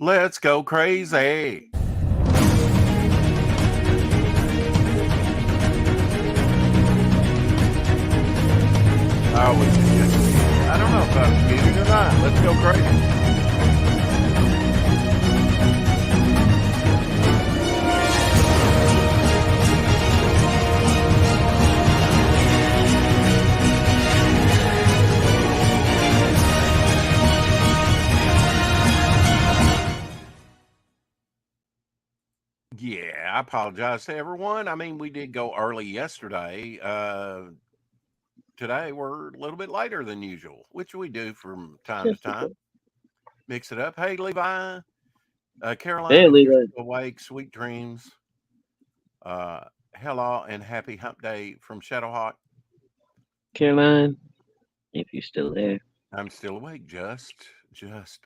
Let's go crazy. Oh, I don't know if I'm muted or not. Let's go crazy. Yeah, I apologize to everyone. I mean, we did go early yesterday. Today we're a little bit later than usual, which we do from time to time. Mix it up. Hey, Levi, Caroline, Hey, if you're Levi. still awake, sweet dreams. Hello and happy hump day from Shadowhawk. Caroline, if you're still there. I'm still awake, just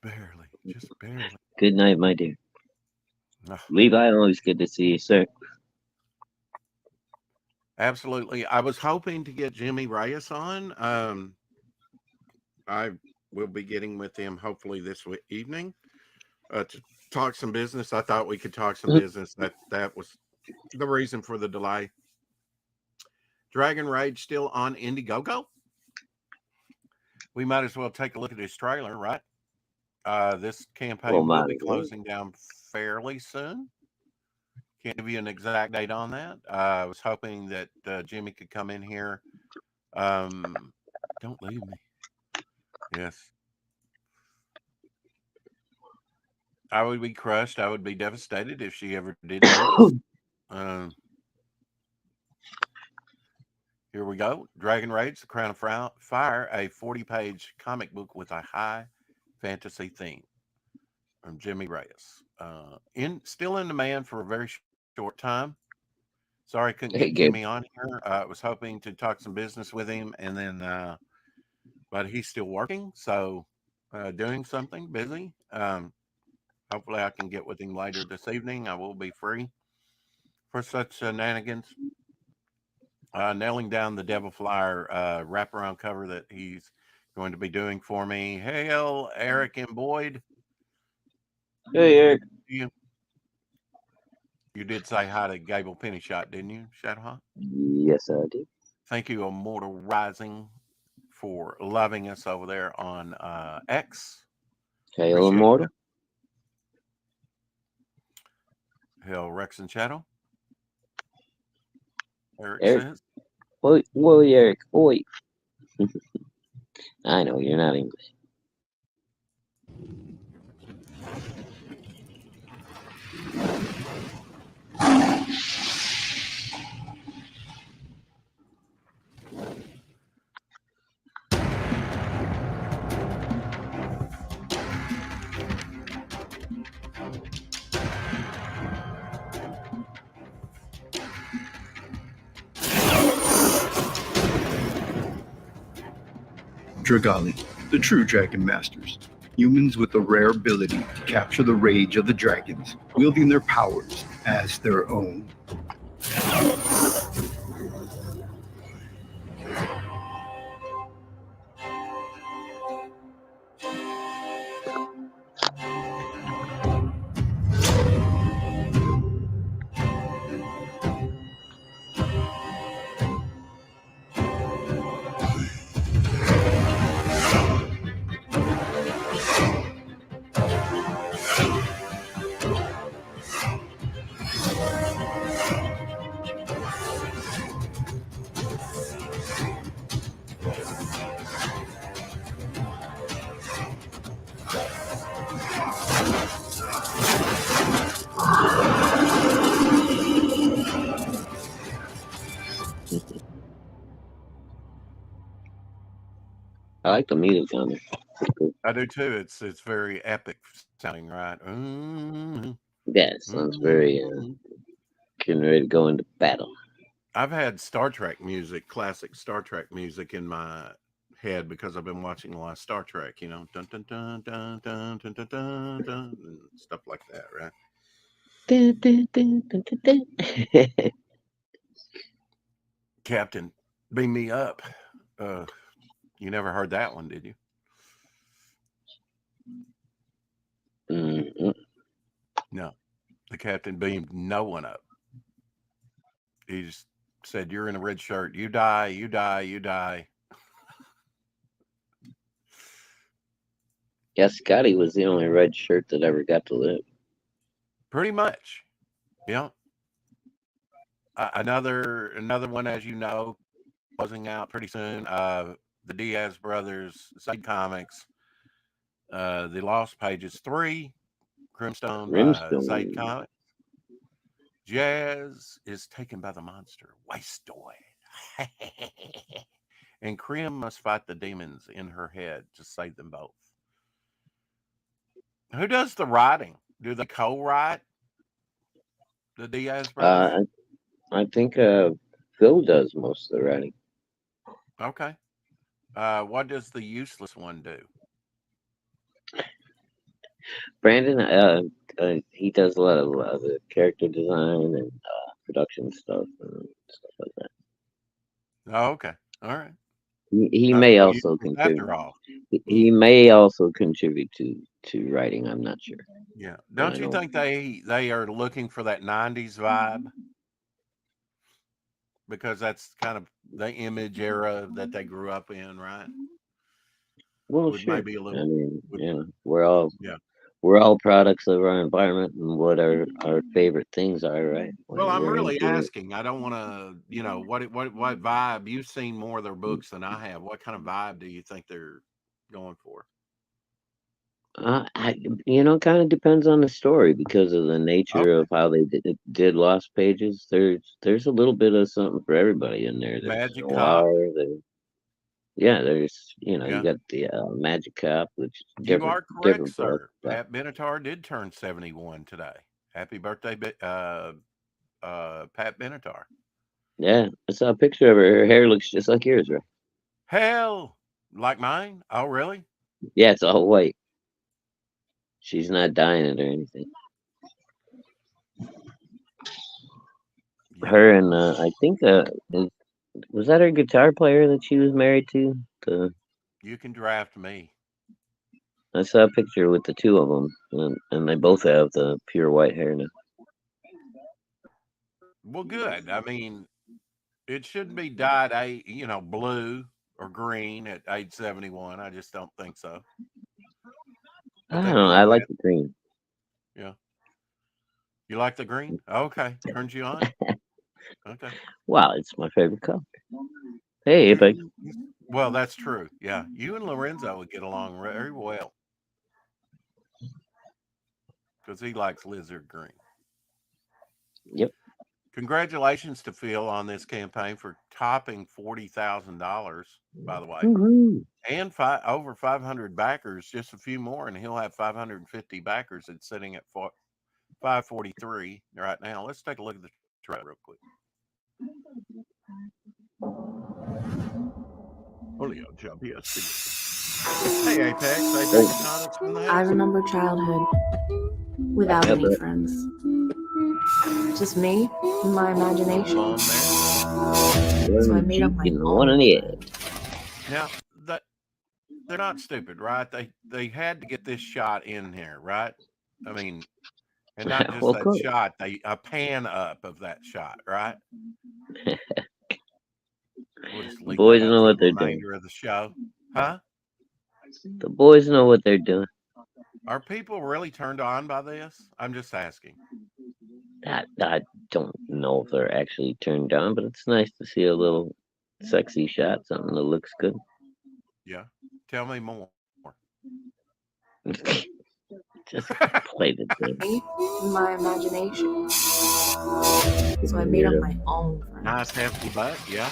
barely, just barely. Good night, my dear. Ugh, Levi, always good to see you, sir. absolutely. I was hoping to get Jimmy Reyes on. I will be getting with him hopefully this evening to talk some business. I thought we could talk some business. That was the reason for the delay. Dragon Rage still on Indiegogo. We might as well take a look at his trailer, right? This campaign will be closing down fairly soon. Can't give you an exact date on that. I was hoping that Jimmy could come in here. Don't leave me. Yes. I would be crushed. I would be devastated if she ever did leave us. Here we go. Dragon Rage, The Crown of Fire, a 40-page comic book with a high fantasy theme from Jimmy Reyes. Still in demand for a very short time. Sorry, couldn't get Jimmy on here. I was hoping to talk some business with him, and then, but he's still working, so doing something busy. Hopefully, I can get with him later this evening. I will be free for such shenanigans. Nailing down the Devil Flyer wraparound cover that he's going to be doing for me. Hail, Eric and Boyd. Hey, Eric. You did say hi to Gable Penny Shot, didn't you, Shadowhawk? Yes, I did. Thank you, Immortal Rising, for loving us over there on X. Hail, Immortal. Hail, Rex and Shadow. Eric says. Whoa, Eric. Oi. I know, you're not English. Dragali, the true dragon masters. Humans with the rare ability to capture the rage of the dragons, wielding their powers as their own. I like the music on it. I do too. It's very epic sounding, right? Yeah, it sounds very getting ready to go into battle. I've had Star Trek music, classic Star Trek music in my head because I've been watching a lot of Star Trek, you know, dun dun dun dun dun dun dun dun, dun and stuff like that, right? Dun, dun, dun, dun, dun, dun. Captain, beam me up. You never heard that one, did you? No, the captain beamed no one up. He just said, "You're in a red shirt. You die. You die. You die." Yeah, Scotty was the only red shirt that ever got to live. Pretty much. Yeah. Another one, as you know, closing out pretty soon. The Diaz brothers, Side Comics, The Lost Pages 3, Crimstone by Side Brimstone. Comics. Jazz is taken by the monster, Wastoid. And Krim must fight the demons in her head to save them both. Who does the writing? Do they co-write? The Diaz brothers? I think Phil does most of the writing. Okay. What does the useless one do? Brandon, he does a lot of the character design and production stuff and stuff like that. Oh, okay. All right. He Not may so also useless after contribute. all. He may also contribute to writing. I'm not sure. Yeah. But Don't I you know think they are looking for that 90s vibe? Because that's kind of the image era that they grew up in, right? Well, With sure. maybe a I little, mean, with, yeah, yeah. we're all products of our environment and what our favorite things are, right? Well, I'm We're really into it. asking. I don't want to, what vibe? You've seen more of their books than I have. What kind of vibe do you think they're going for? Kind of depends on the story because of the nature Okay. of how they did Lost Pages. There's a little bit of something for everybody in there. There's Magic Cop. noir. There's you Yeah. got the Magic Cop, which is You are correct, different book. sir. Pat Benatar did turn 71 today. Happy birthday, Pat Benatar. Yeah, I saw a picture of her. Her hair looks just like yours, right? Hell, like mine? Oh, really? Yeah, it's all white. She's not dyeing it or anything. Yeah. Her and I think was that her guitar player that she was married to? You can draft me. I saw a picture with the two of them, and they both have the pure white hair now. Well, good. I mean, it shouldn't be dyed blue or green at age 71. I just don't think so. I I don't think know. I Corvette. like the green. Yeah. You like the green? Okay. Turns you on? Okay. Wow, it's my favorite color. Hey, Apex. Well, that's true. Yeah. You and Lorenzo would get along very well. Because he likes lizard green. Yep. Congratulations to Phil on this campaign for topping $40,000, by the way. Woo-hoo. And over 500 backers, just a few more, and he'll have 550 backers. It's sitting at 543 right now. Let's take a look at the chart real quick. Julio Hey, Apex. Apex Comics from the I house. remember childhood without any friends. Just me and my imagination. Fun there. So I made up my one own. on the edge. Now, they're not stupid, right? They had to get this shot in here, right? I mean, and not just Well, that cool. shot, a pan up of that shot, right? We'll just leave Boys that know for what the they're doing. remainder of the show. Huh? The boys know what they're doing. Are people really turned on by this? I'm just asking. I don't know if they're actually turned on, but it's nice to see a little sexy shot, something that looks good. Yeah. Tell me more. Just play the game. Me and my imagination. So I made up my own friends. Nice hefty butt, yeah.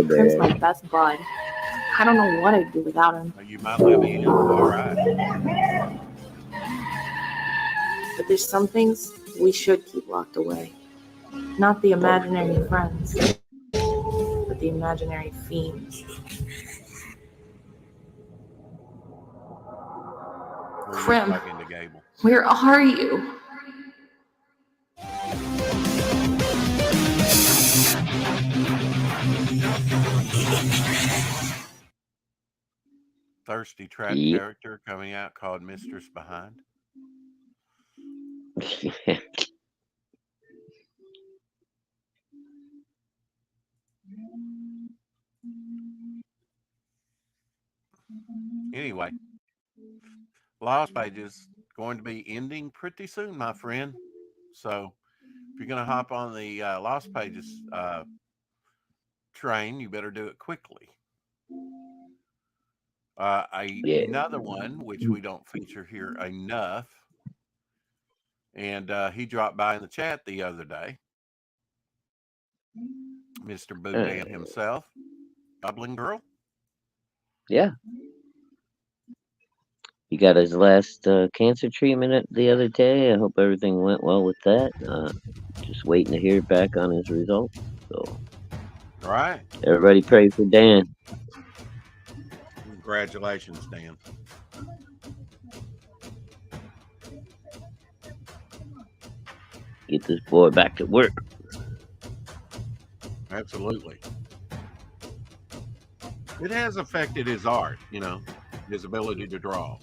Crim's my best bud. I don't know what I'd do without him. You might let me in. All right. But there's some things we should keep locked away. Not the imaginary friends, but the imaginary fiends. Crim, where are you? thirsty trap Yep. character coming out called Mistress Behind. Anyway, Lost Pages going to be ending pretty soon, my friend. So if you're going to hop on the Lost Pages train, you better do it quickly. Yeah. Another one, which we don't feature here enough, and he dropped by in the chat the other day, Mr. Boudin himself, Goblin Girl. Yeah. He got his last cancer treatment the other day. I hope everything went well with that. Just waiting to hear back on his results. So, All right. everybody pray for Dan. Congratulations, Dan. Get this boy back to work. Absolutely. It has affected his art, his ability to draw.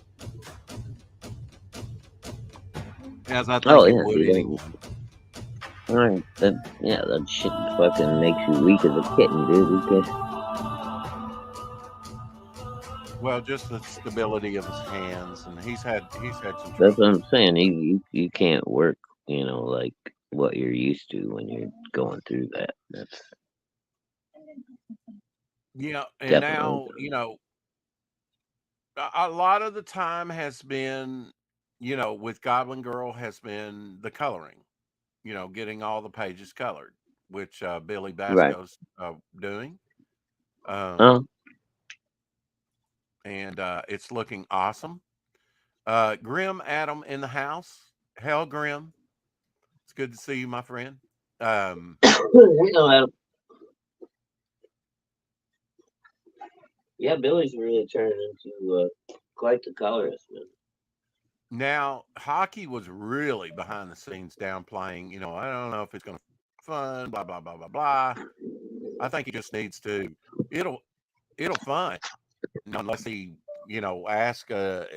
As I think it Yeah, would dude. anyone. Alright, that shit fucking makes you weak as a kitten, dude. Well, just the stability of his hands, and he's had some trouble. That's what I'm saying. You can't work, like what you're used to when you're going through that. That's Yeah, and definitely now, a lot of the time has been, with Goblin Girl has been the coloring, getting all the pages colored, which Billy right. Basco's doing. Oh, And it's looking awesome. Grim Adam in the house. Hell, Grim. It's good to see you, my friend. Adam. Yeah, Billy's really turning into quite the colorist, man. Now, Hockey was really behind the scenes downplaying, I don't know if it's going to be fun, blah, blah, blah, blah, blah. I think he just needs to, it'll fun, unless he, ask, I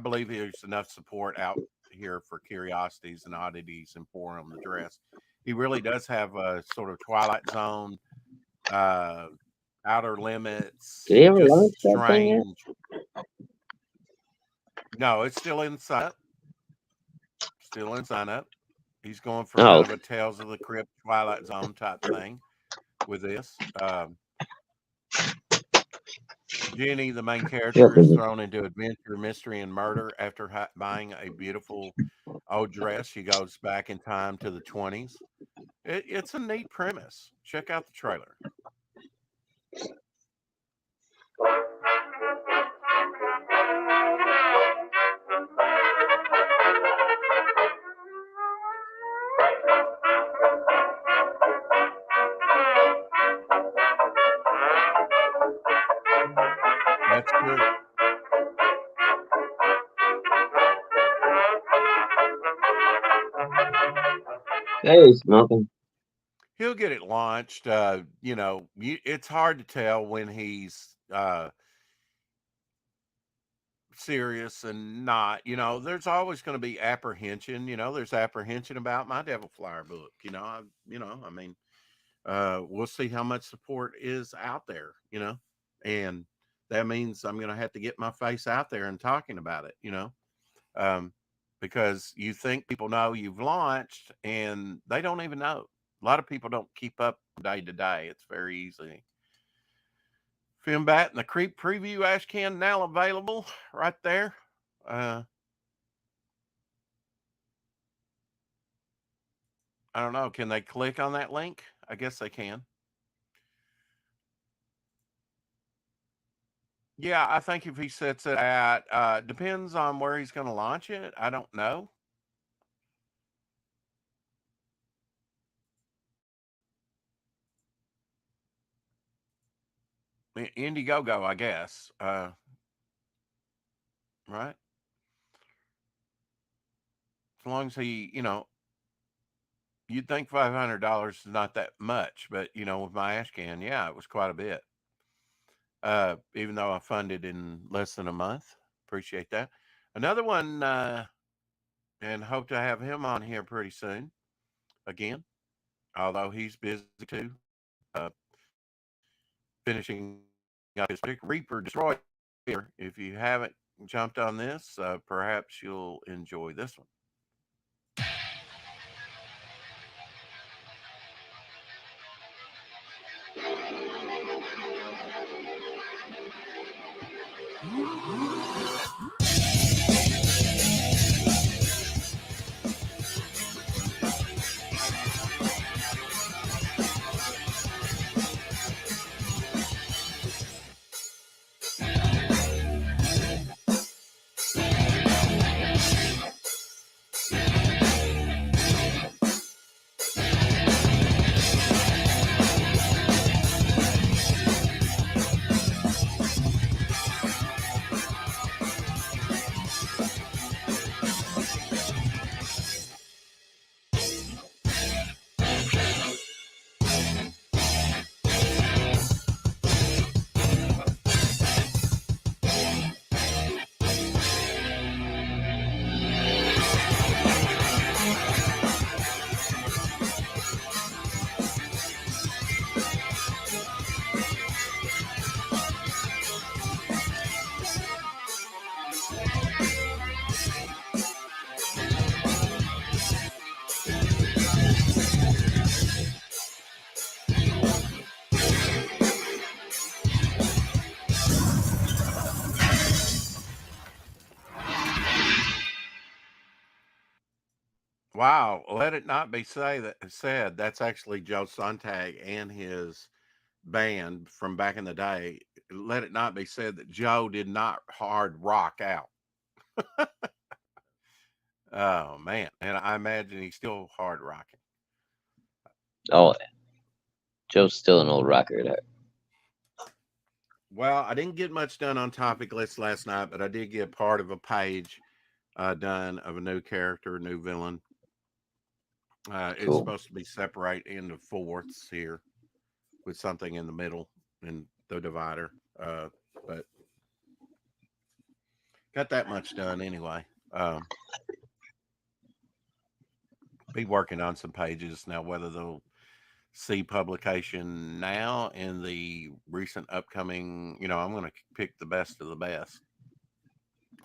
believe there's enough support out here for Curiosities and Oddities and Forum, the dress. He really does have a sort of Twilight Zone, Outer Limits, Did he ever just launch that thing yet? strange. No, it's still in sign up. Still in sign up. He's going for kind of a Tales of the Crypt, Twilight Zone type thing with this. Jenny, the main character, is thrown into adventure, mystery, and murder after buying a beautiful old dress. She goes back in time to the 20s. It's a neat premise. Check out the trailer. That's true. Hey, smoking. He'll get it launched. It's hard to tell when he's serious and not. There's always going to be apprehension. There's apprehension about my Devil Flyer book. We'll see how much support is out there. And that means I'm going to have to get my face out there and talking about it. Because you think people know you've launched and they don't even know. A lot of people don't keep up day to day. It's very easy. Film Bat and the Creep Preview Ashcan now available right there. I don't know. Can they click on that link? I guess they can. Yeah, I think if he sets it at, depends on where he's going to launch it. I don't know. Indiegogo, I guess. Right? As long as he, you'd think $500 is not that much, but with my Ashcan, yeah, it was quite a bit. even though I funded in less than a month. Appreciate that. Another one, and hope to have him on here pretty soon again, although he's busy too, finishing up his project, Reaper Destroyer. If you haven't jumped on this, perhaps you'll enjoy this one. Wow, let it not be said that's actually Joe Sontag and his band from back in the day. Let it not be said that Joe did not hard rock out. Oh man, and I imagine he's still hard rocking. Oh, Joe's still an old rocker there. Well, I didn't get much done on topic lists last night, but I did get part of a page done of a new character, a new villain. It's Cool. supposed to be separate into fourths here with something in the middle and the divider. But got that much done anyway. Be working on some pages now, whether they'll see publication now in the recent upcoming, I'm going to pick the best of the best.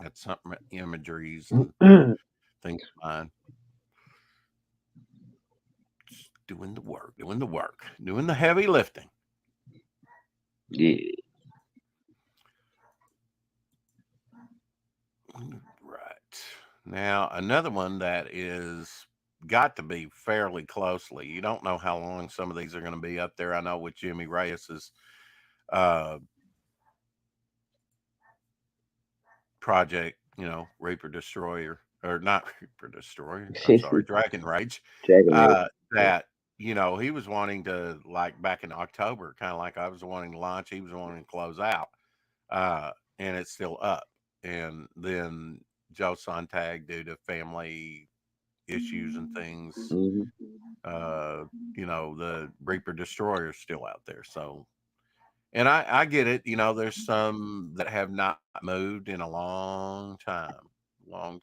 Got some imageries and things in mind. Just doing the work, doing the heavy lifting. Yeah. Right. Now, another one that is got to be fairly closely. You don't know how long some of these are going to be up there. I know with Jimmy Reyes's project, Reaper Destroyer, or not Reaper Destroyer, I'm sorry, Dragon Rage. That, he was wanting to, like back in October, kind of like I was wanting to launch, he was wanting to close out. And it's still up. And then Joe Sontag, due to family issues and things, Mhm. the Reaper Destroyer is still out there. So, and I get it. There's some that have not moved in a long time. But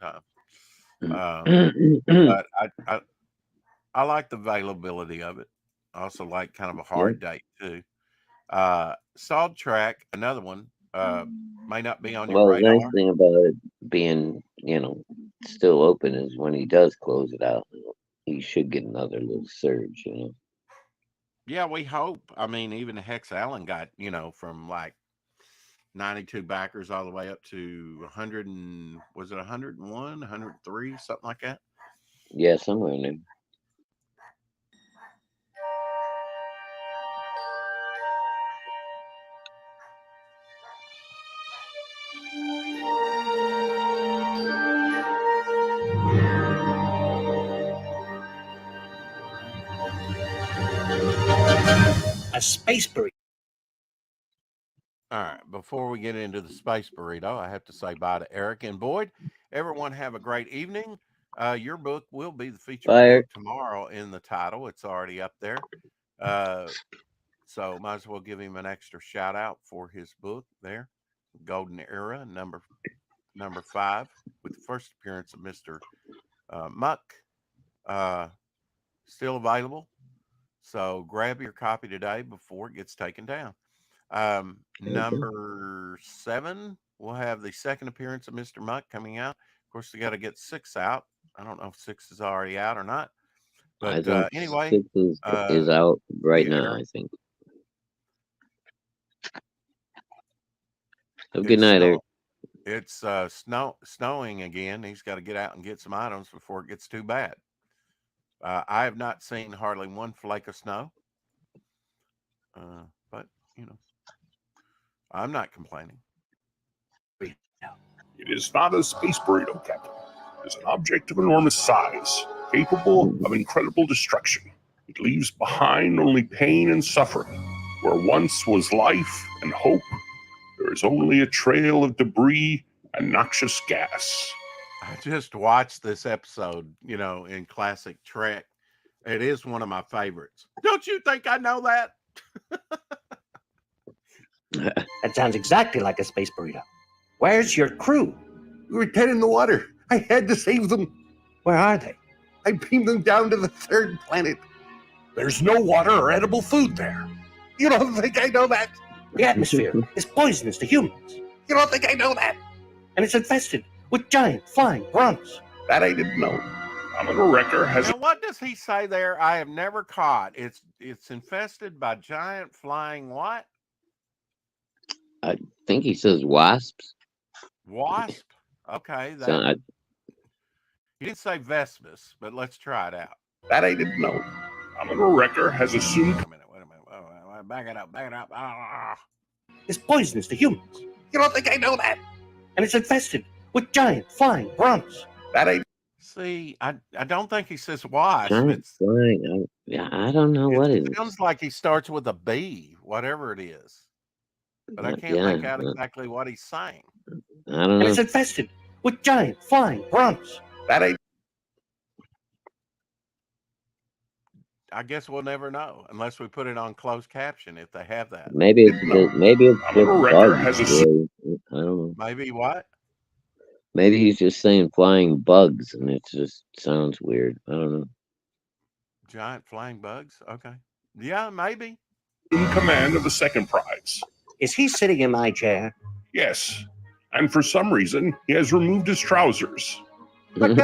I like the availability of it. I also like kind of a hard date too. Salt Track, another one, may not be on your Well, the radar. nice thing about it being, still open is when he does close it out, he should get another little surge, Yeah, we hope. I mean, even Hex Allen got, from like 92 backers all the way up to 100 and was it 101, 103, something like that? Yeah, somewhere in there. A space burrito. All right. Before we get into the space burrito, I have to say bye to Eric and Boyd. Everyone have a great evening. Your book will be the featured Bye, book tomorrow in the title. It's already up there. So might as well give him an extra shout out for his book there, Golden Era, number 5, with the first appearance of Mr. Muck, still available. So grab your copy today before it gets taken down. Number 7, we'll have the second appearance of Mr. Muck coming out. Of course, they got to get 6 out. I don't know if 6 is already out or not. But I think anyway, 6 is out right now, I think. So good night, Eric. It's snowing again. He's got to get out and get some items before it gets too bad. I have not seen hardly one flake of snow. But, I'm not complaining. It is not a space burrito, Captain. It is an object of enormous size, capable of incredible destruction. It leaves behind only pain and suffering. Where once was life and hope, there is only a trail of debris and noxious gas. I just watched this episode, in classic Trek. It is one of my favorites. Don't you think I know that? That sounds exactly like a space burrito. Where's your crew? We were dead in the water. I had to save them. Where are they? I beamed them down to the 3rd planet. There's no water or edible food there. You don't think I know that? The atmosphere is poisonous to humans, You don't think I know that? and it's infested with giant flying grunts. That I didn't know. Commodore Wrecker has Now, what does he say there? I have never caught. It's infested by giant flying what? I think he says wasps. Wasp. Okay, that So he didn't say Vespus, but let's try it out. That I didn't know. Commodore Wrecker has assumed Wait a minute. Oh, back it up. Ah. It's poisonous to humans, You don't think I know that? and it's infested with giant flying grunts. That I See, I don't think he says wasp. giant flying. I don't know what it It is. sounds like he starts with a B, whatever it is. But I can't make out exactly what he's saying. I don't And know. it's infested with giant flying grunts. that I I guess we'll never know unless we put it on closed caption if they have that. Maybe it's just Commodore Wrecker bugs. has a I don't know. Maybe what? Maybe he's just saying flying bugs, and it just sounds weird. I don't know. Giant flying bugs? Okay. Yeah, maybe. in command of the second prize. Is he sitting in my chair? Yes, and for some reason, he has removed his trousers. I'm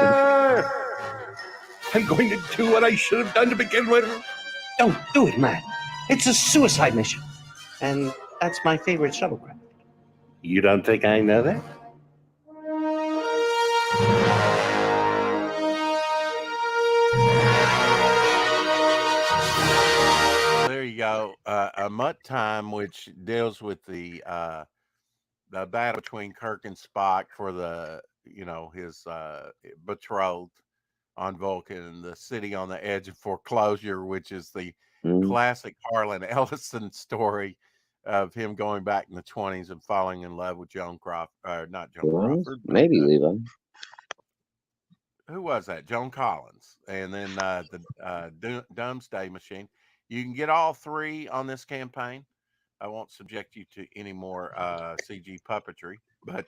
going to do what I should have done to begin with. Don't do it, man. It's a suicide mission. And that's my favorite shuttlecraft. You don't think I know that? There you go. A Mutt Time, which deals with the battle between Kirk and Spock for the, his betrothed on Vulcan, the city on the edge of foreclosure, which is the classic Harlan Ellison story of him going back in the 20s and falling in love with Joan Crawford, not Joan Crawford. Maybe Levi. Who was that? Joan Collins. And then the Doomsday Machine. You can get all three on this campaign. I won't subject you to any more CG puppetry, but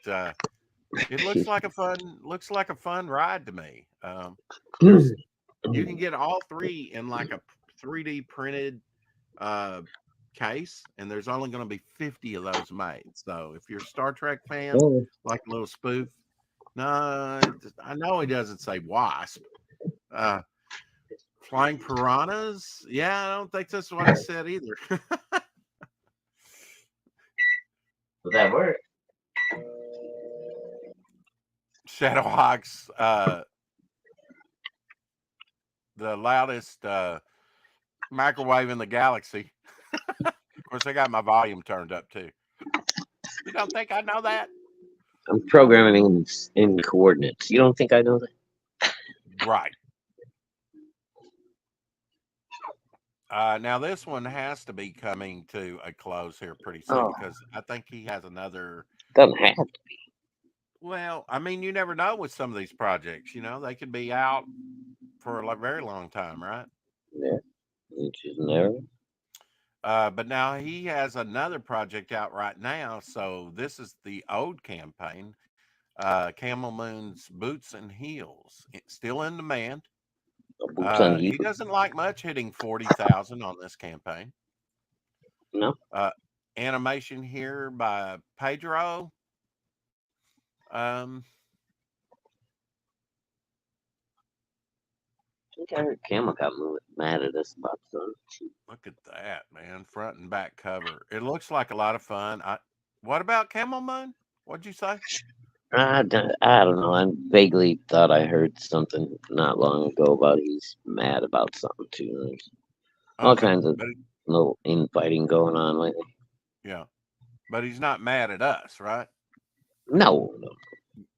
it looks like a fun ride to me. You can get all three in like a 3D printed case, and there's only going to be 50 of those made. So if you're a Star Trek fan, like a little spoof, no, I know he doesn't say wasp. Flying piranhas? Yeah, I don't think that's what I said either. Would that work? Shadowhawks, the loudest microwave in the galaxy. Of course, I got my volume turned up too. You don't think I know that? I'm programming in coordinates. You don't think I know that? Right. Now this one has to be coming to a close here pretty soon because I think he has another. Doesn't have to be. Well, I mean, you never know with some of these projects. They could be out for a very long time, right? Yeah, you just never. But now he has another project out right now. So this is the old campaign, Camel Moon's Boots and Heels. It's still in demand. Boots on He heels. doesn't like much hitting 40,000 on this campaign. No. Animation here by Pedro. I think I heard Camel got mad at us about something. Look at that, man. Front and back cover. It looks like a lot of fun. What about Camel Moon? What'd you say? I don't know. I vaguely thought I heard something not long ago about he's mad about something too. There's all Okay. kinds of little infighting going on lately. Yeah. But he's not mad at us, right? No.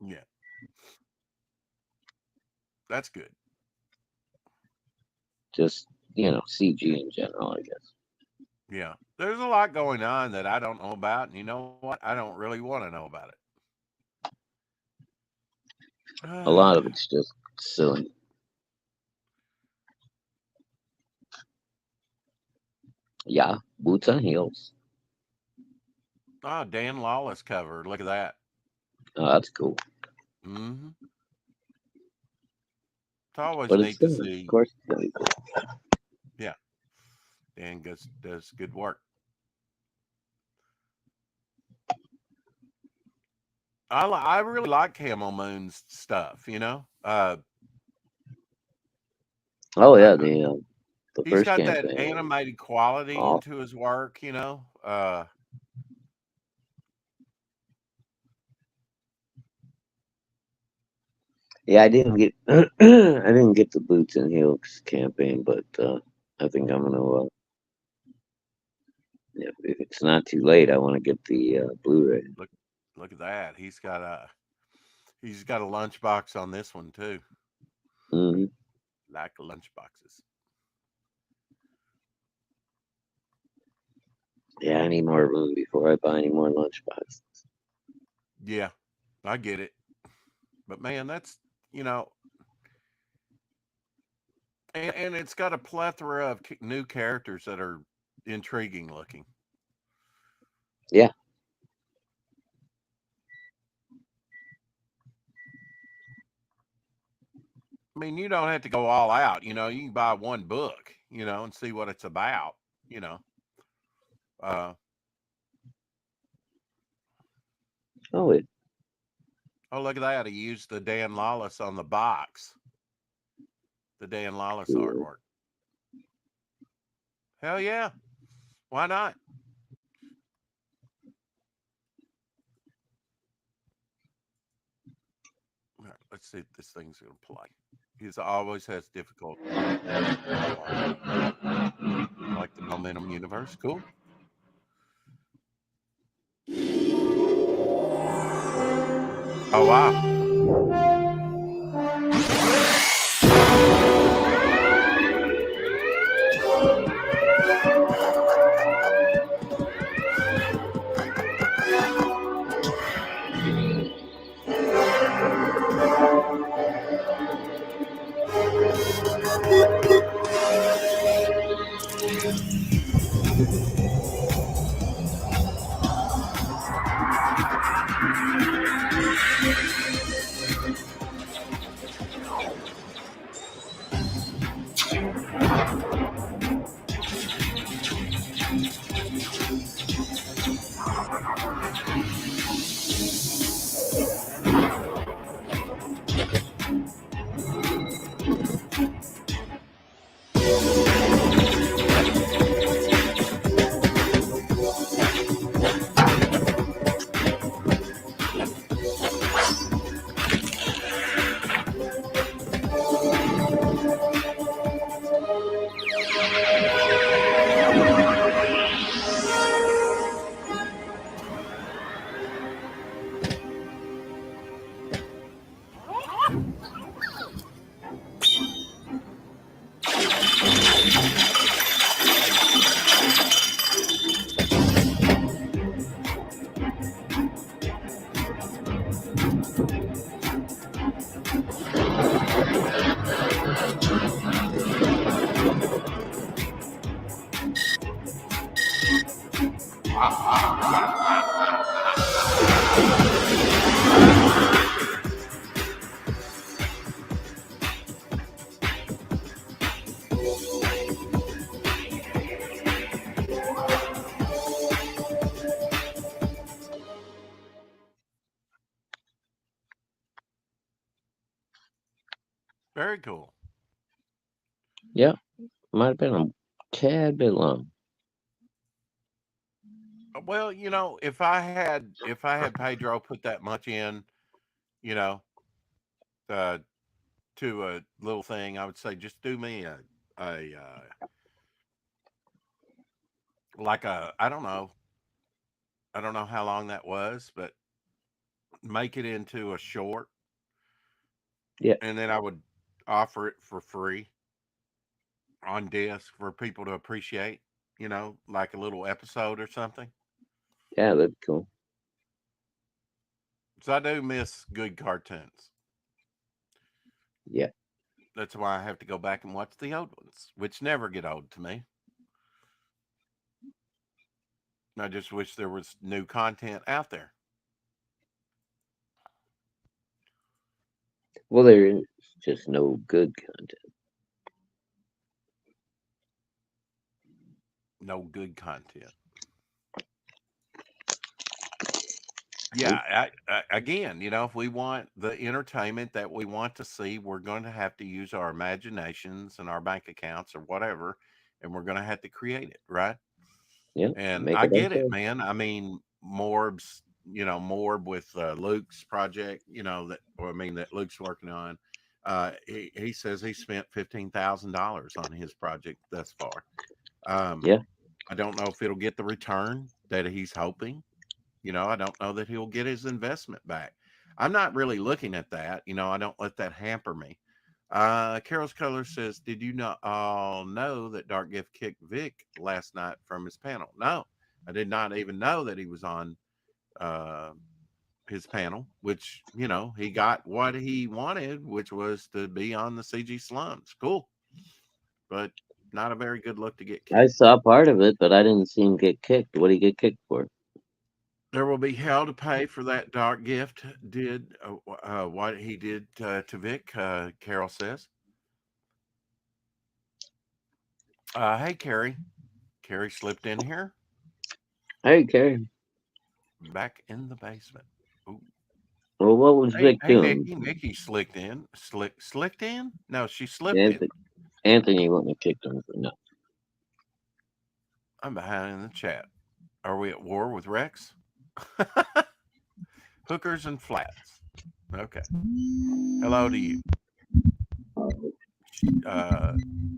Yeah. That's good. Just, CG in general, I guess. Yeah. There's a lot going on that I don't know about. And you know what? I don't really want to know about it. A lot of it's just silly. Yeah, boots on heels. Oh, Dan Lawless cover. Look at that. Oh, that's cool. Mm-hmm. It's always But neat it's to still, see. of course, it's gonna be cool. Yeah. Dan does good work. I really like Camel Moon's stuff, Oh yeah, the he's first got that campaign. animated quality Oh. into his work, Yeah, I didn't get I didn't get the boots and heels campaign, but I think I'm gonna. If it's not too late, I want to get the Blu-ray. Look at that. He's got a lunchbox on this one too. Mm-hmm. Like lunchboxes. Yeah, I need more room before I buy any more lunchboxes. Yeah, I get it. But man, that's and it's got a plethora of new characters that are intriguing looking. Yeah. I mean, you don't have to go all out, you can buy one book, and see what it's about, Oh, Oh, look at that. He used the Dan Lawless on the box. The Dan Lawless artwork. Hell yeah. Why not? All right, let's see if this thing's going to play. He always has difficulty. Like the Momentum Universe. Cool. Oh, wow. Very cool. Yeah, might have been a tad bit long. Well, you know, if I had Pedro put that much in, you know, uh, to a little thing, I would say just do me a like a I don't know how long that was, but make it into a short, Yeah. and then I would offer it for free on disc for people to appreciate. You know, like a little episode or something. Yeah, that'd be cool. So I do miss good cartoons. Yeah. That's why I have to go back and watch the old ones, which never get old to me. I just wish there was new content out there. Well, there is just no good content. No good content. Yeah, again, you know, if we want the entertainment that we want to see, we're going to have to use our imaginations and our bank accounts or whatever, and we're going to have to create it, right? Yeah. And Make I it get it, okay. man. I mean, Morb with Luke's project, that Luke's working on. He says he spent $15,000 on his project thus far. Yeah. I don't know if it'll get the return that he's hoping. I don't know that he'll get his investment back. I'm not really looking at that. I don't let that hamper me. Carol's Color says, did you not all know that Dark Gift kicked Vic last night from his panel? No, I did not even know that he was on his panel, which, he got what he wanted, which was to be on the CG Slums. Cool. But not a very good look to get kicked. I saw part of it, but I didn't see him get kicked. What did he get kicked for? There will be hell to pay for that. Dark Gift did what he did to Vic, Carol says. Hey, Carrie. Carrie slipped in here. Hey, Carrie. Back in the basement. Ooh. Well, what was Vic doing? Nikki slicked in. Slicked in? No, she slipped in. Anthony wouldn't have kicked him for no. I'm behind in the chat. Are we at war with Rex? Hookers and flats. Okay. Hello to you.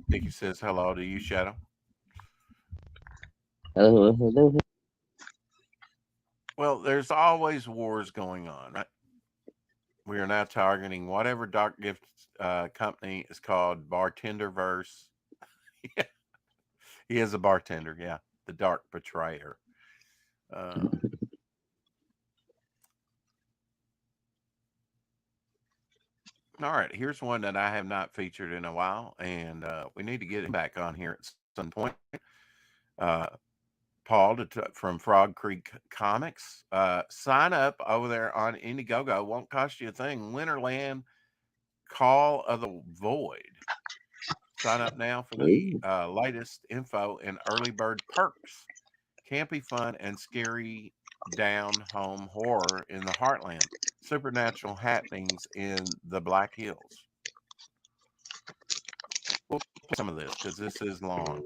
Nikki says hello to you, Shadow. Hello. Well, there's always wars going on, right? We are now targeting whatever Dark Gift company is called Bartenderverse. Yeah. He is a bartender, yeah. The Dark Betrayer. All right, here's one that I have not featured in a while, and we need to get him back on here at some point. Paul from Frog Creek Comics. Sign up over there on Indiegogo. Won't cost you a thing. Winterland, Call of the Void. Sign up now for the latest info and early bird perks. Campy fun and scary down-home horror in the heartland. Supernatural happenings in the Black Hills. We'll play some of this because this is long.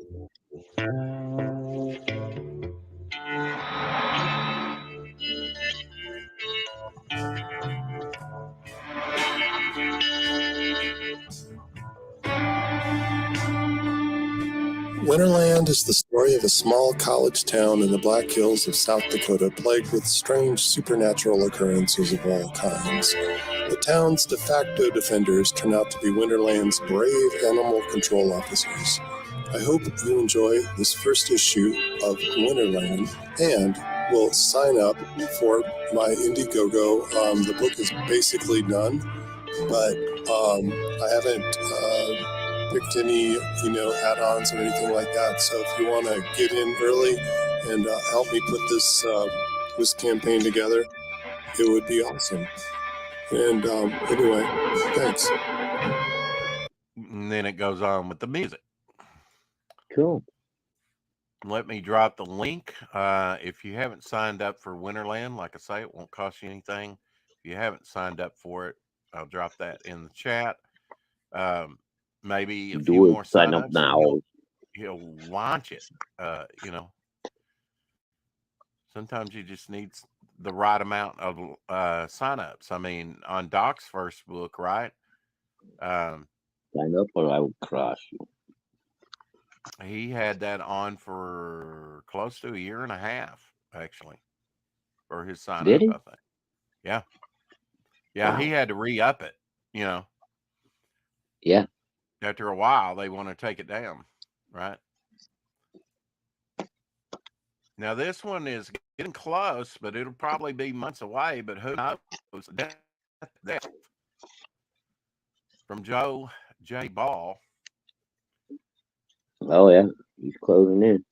Winterland is the story of a small college town in the Black Hills of South Dakota plagued with strange supernatural occurrences of all kinds. The town's de facto defenders turn out to be Winterland's brave animal control officers. I hope you enjoy this first issue of Winterland and will sign up for my Indiegogo. The book is basically done, but I haven't picked any, add-ons or anything like that. So if you want to get in early and help me put this campaign together, it would be awesome. And anyway, thanks. And then it goes on with the music. Cool. Let me drop the link. If you haven't signed up for Winterland, like I say, it won't cost you anything. If you haven't signed up for it, I'll drop that in the chat. Maybe a few more Sign up signups, now. He'll launch it. Sometimes you just need the right amount of signups. I mean, on Doc's first book, right? Sign up or I will crush you. He had that on for close to a year and a half, actually, for his sign Did up, he? I think. Yeah. Yeah, Wow. he had to re-up it, Yeah. After a while, they want to take it down, right? Now, this one is getting close, but it'll probably be months away, but who knows? Death. From Joe J. Ball. Oh, yeah. He's closing in.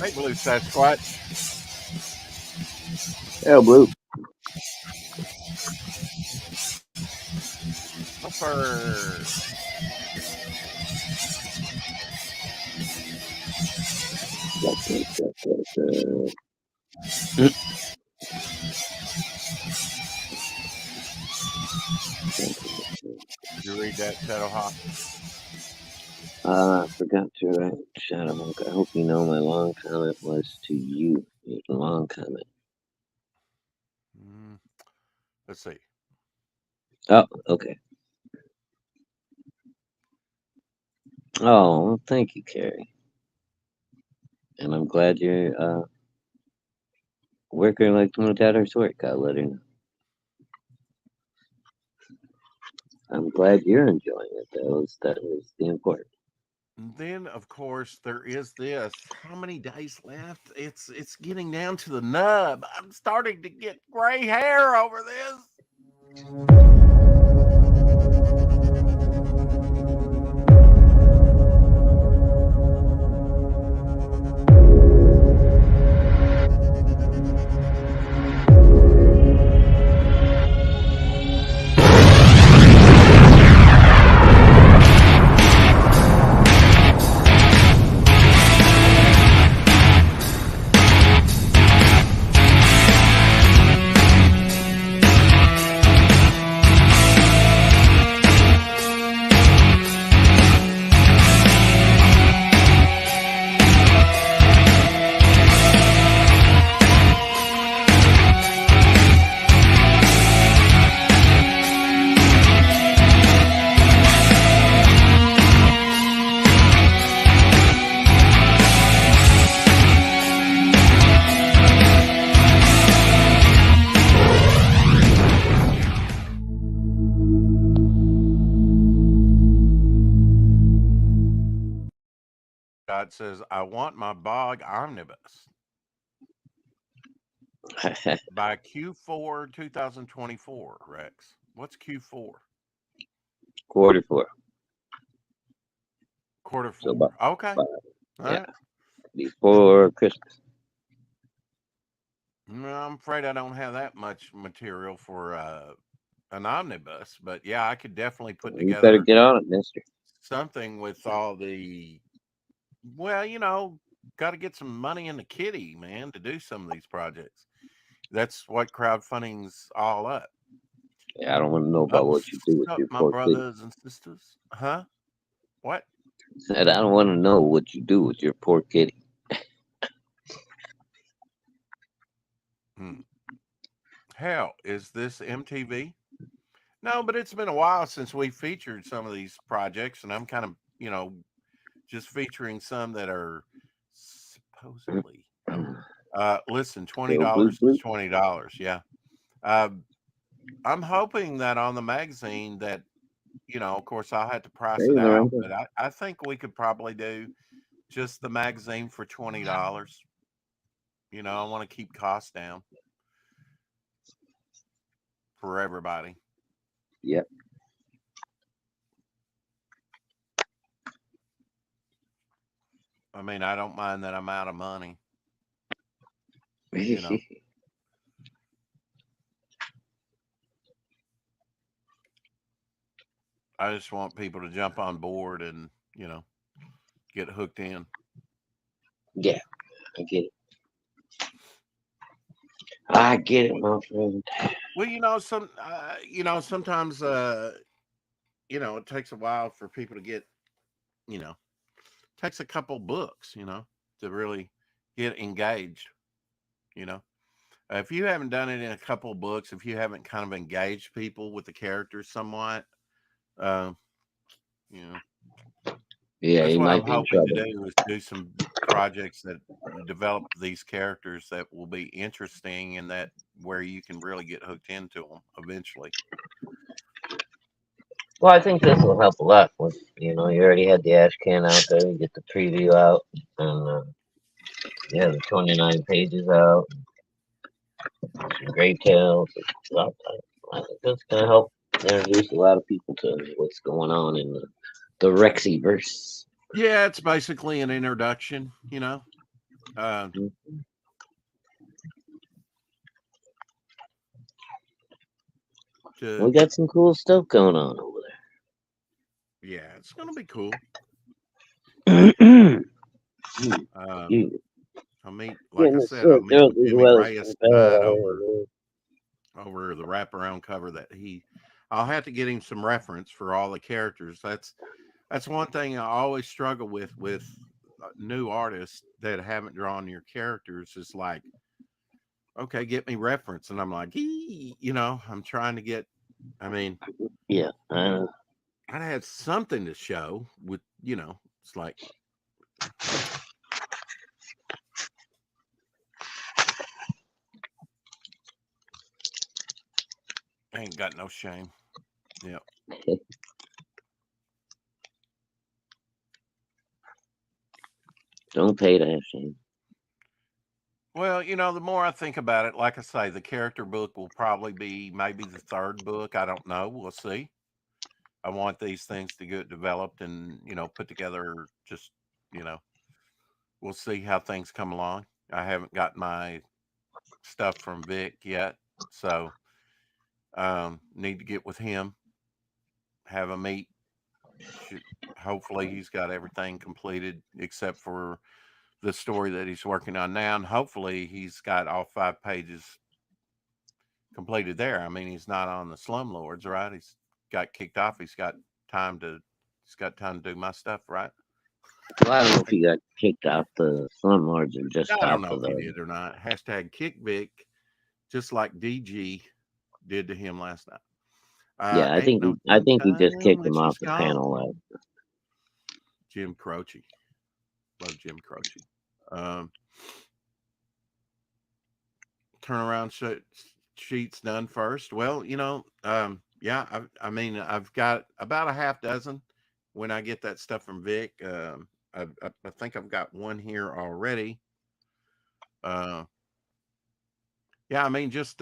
Hey, Blue Sasquatch. Oh, Blue. For did you read that, Shadowhawk? I forgot to write Shadowhawk. I hope you know my long comment was to you. It's a long comment. Let's see. Oh, okay. Oh, well, thank you, Carrie. And I'm glad you're working like someone at her work. I'll let her know. I'm glad you're enjoying it. That was the important. And then, of course, there is this. How many days left? It's getting down to the nub. I'm starting to get gray hair over this. God says, I want my bog omnibus by Q4 2024, Rex. What's Q4? Quarter 4. Quarter 4. So about Okay. 5. All Yeah. right. Before Christmas. No, I'm afraid I don't have that much material for an omnibus, but yeah, I could definitely put You better together get on it, mister. something with all the, got to get some money in the kitty, man, to do some of these projects. That's what crowdfunding's all up. Yeah, I don't want to know about what you do with your my poor brothers and sisters. Huh? What? Said I don't want to know what you do with your poor kitty. Hell, is this MTV? No, but it's been a while since we featured some of these projects, and I'm kind of, just featuring some that are supposedly. Listen, $20 is $20. Yeah. I'm hoping that on the magazine that, of course, I'll have to price it out, but I think we could probably do just the magazine for $20. I want to keep costs down for everybody. Yep. I mean, I don't mind that I'm out of money. You know, I just want people to jump on board and, get hooked in. Yeah, I get it. I get it, my friend. Well, sometimes, it takes a while for people to get, takes a couple books, to really get engaged, If you haven't done it in a couple books, if you haven't kind of engaged people with the characters somewhat, you know, Yeah, that's you what I'm might be in hoping to trouble. do is do some projects that develop these characters that will be interesting and that where you can really get hooked into them eventually. Well, I think this will help a lot. With you already had the ash can out there. You get the preview out, and the 29 pages out. Some great tales. I think that's gonna help introduce a lot of people to what's going on in the Rexiverse. Yeah, it's basically an introduction, We got some cool stuff going on over yeah, it's gonna be cool. there. I mean, like I said, I'll meet with Jimmy Reyes tonight over the wraparound cover that I'll have to get him some reference for all the characters. That's one thing I always struggle with new artists that haven't drawn your characters is like, okay, get me reference. And I'm like, I'm trying to get, I mean, yeah, I'd have something to show with, it's like, I ain't got no shame. Yeah. Don't pay to have shame. Well, the more I think about it, like I say, the character book will probably be maybe the third book. I don't know. We'll see. I want these things to get developed and, put together just, we'll see how things come along. I haven't got my stuff from Vic yet. So need to get with him, have a meet. Hopefully he's got everything completed except for the story that he's working on now. And hopefully he's got all 5 pages completed there. I mean, he's not on the Slumlords, right? He's got kicked off. He's got time to do my stuff, right? Well, I don't know if he got kicked off the Slumlords or just I don't off know of if he did or not. Hashtag kick Vic, just like DG did to him last night. Yeah, I think he just kicked him off the panel. Jim Croce. Love Jim Croce. Turnaround sheets done first. Well, yeah, I've got about a half dozen when I get that stuff from Vic. I think I've got one here already. Yeah, I mean, just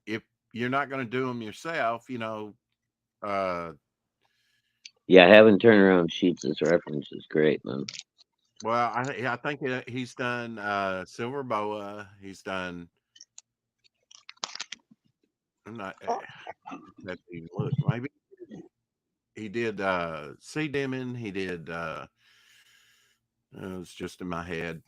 if you're not going to do them yourself, yeah, having turnaround sheets as reference is great, man. Well, I think he's done Silver Boa. He's done. I'm not. Let's even look. Maybe he did Sea Demon. He did. It was just in my head.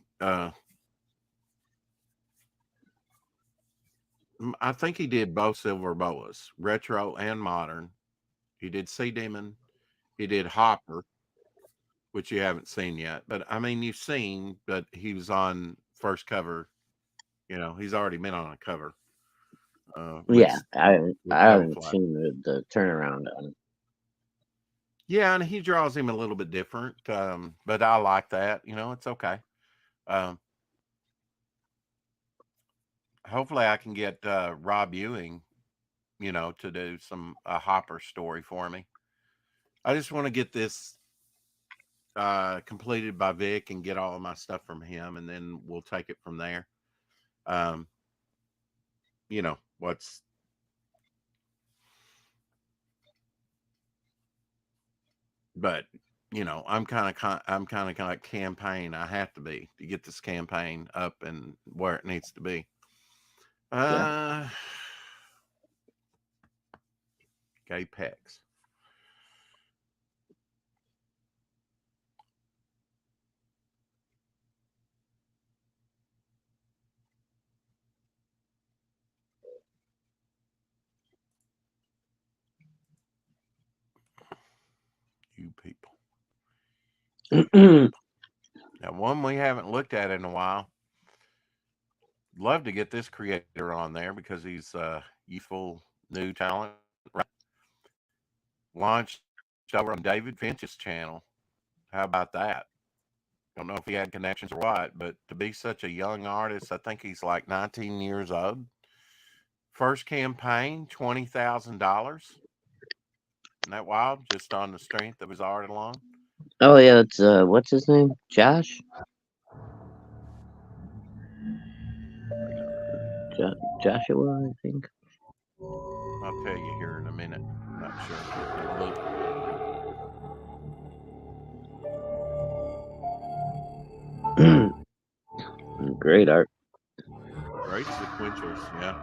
I think he did both Silver Boas, retro and modern. He did Sea Demon. He did Hopper, which you haven't seen yet. But I mean, you've seen, but he was on first cover. He's already been on a cover. Yeah, I haven't Fly. seen the turnaround on it. Yeah, and he draws him a little bit different, but I like that. It's okay. Hopefully, I can get Rob Ewing, to do a Hopper story for me. I just want to get this completed by Vic and get all of my stuff from him, and then we'll take it from there. You know, what's but you know, I'm kind of like campaign. I have to be to get this campaign up and where it needs to be. Yeah. Apex. You people. Now, one we haven't looked at in a while. Love to get this creator on there because he's youthful new talent. Right? Launched over on David Finch's channel. How about that? Don't know if he had connections or what, but to be such a young artist, I think he's like 19 years old. First campaign, $20,000. Isn't that wild? Just on the strength of his art alone. Oh yeah, it's what's his name? Josh? Joshua, I think. I'll tell you here in a minute. I'm not sure. I'll look. Great art. Great sequentials, yeah.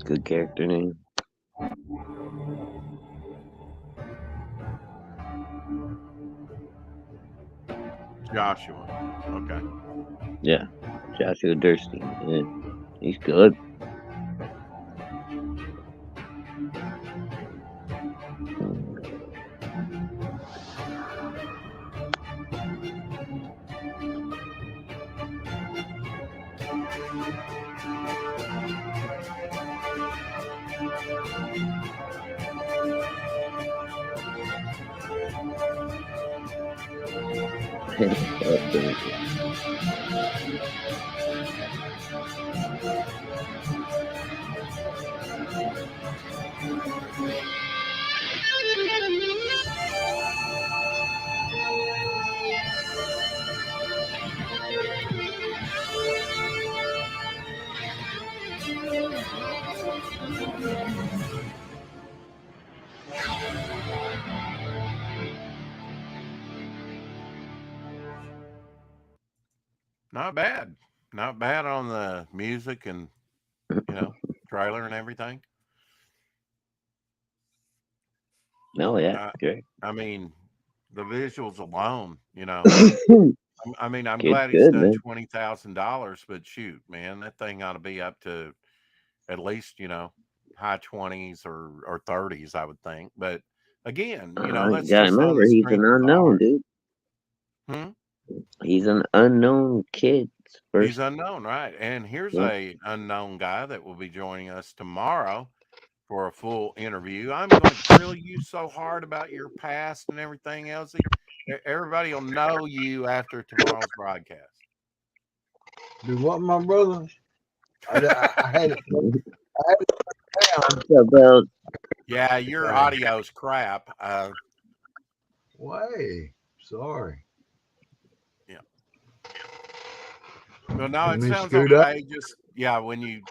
Good character name. Joshua. Okay. Yeah, Joshua Durstein. Yeah, he's good. Not bad. Not bad on the music and, you know, trailer and everything. Oh yeah, great. I mean, the visuals alone, you know. I mean, I'm Kid's glad he's good, done man. $20,000, but shoot, man, that thing ought to be up to at least, you know, high 20s or 30s, I would think. But again, you know, You that's gotta just on remember, the he's an strength of the unknown, art. dude. Hmm? He's an unknown kid. He's First, unknown, right? And here's yeah. a unknown guy that will be joining us tomorrow for a full interview. I'm going to grill you so hard about your past and everything else. Everybody will know you after tomorrow's broadcast. Do what, my brother? I had it. I had it down. What's up, Bell? Yeah, your audio's crap. Way. Sorry. Yeah. Well, no, Let it me sounds scoot up. okay. Just yeah, when you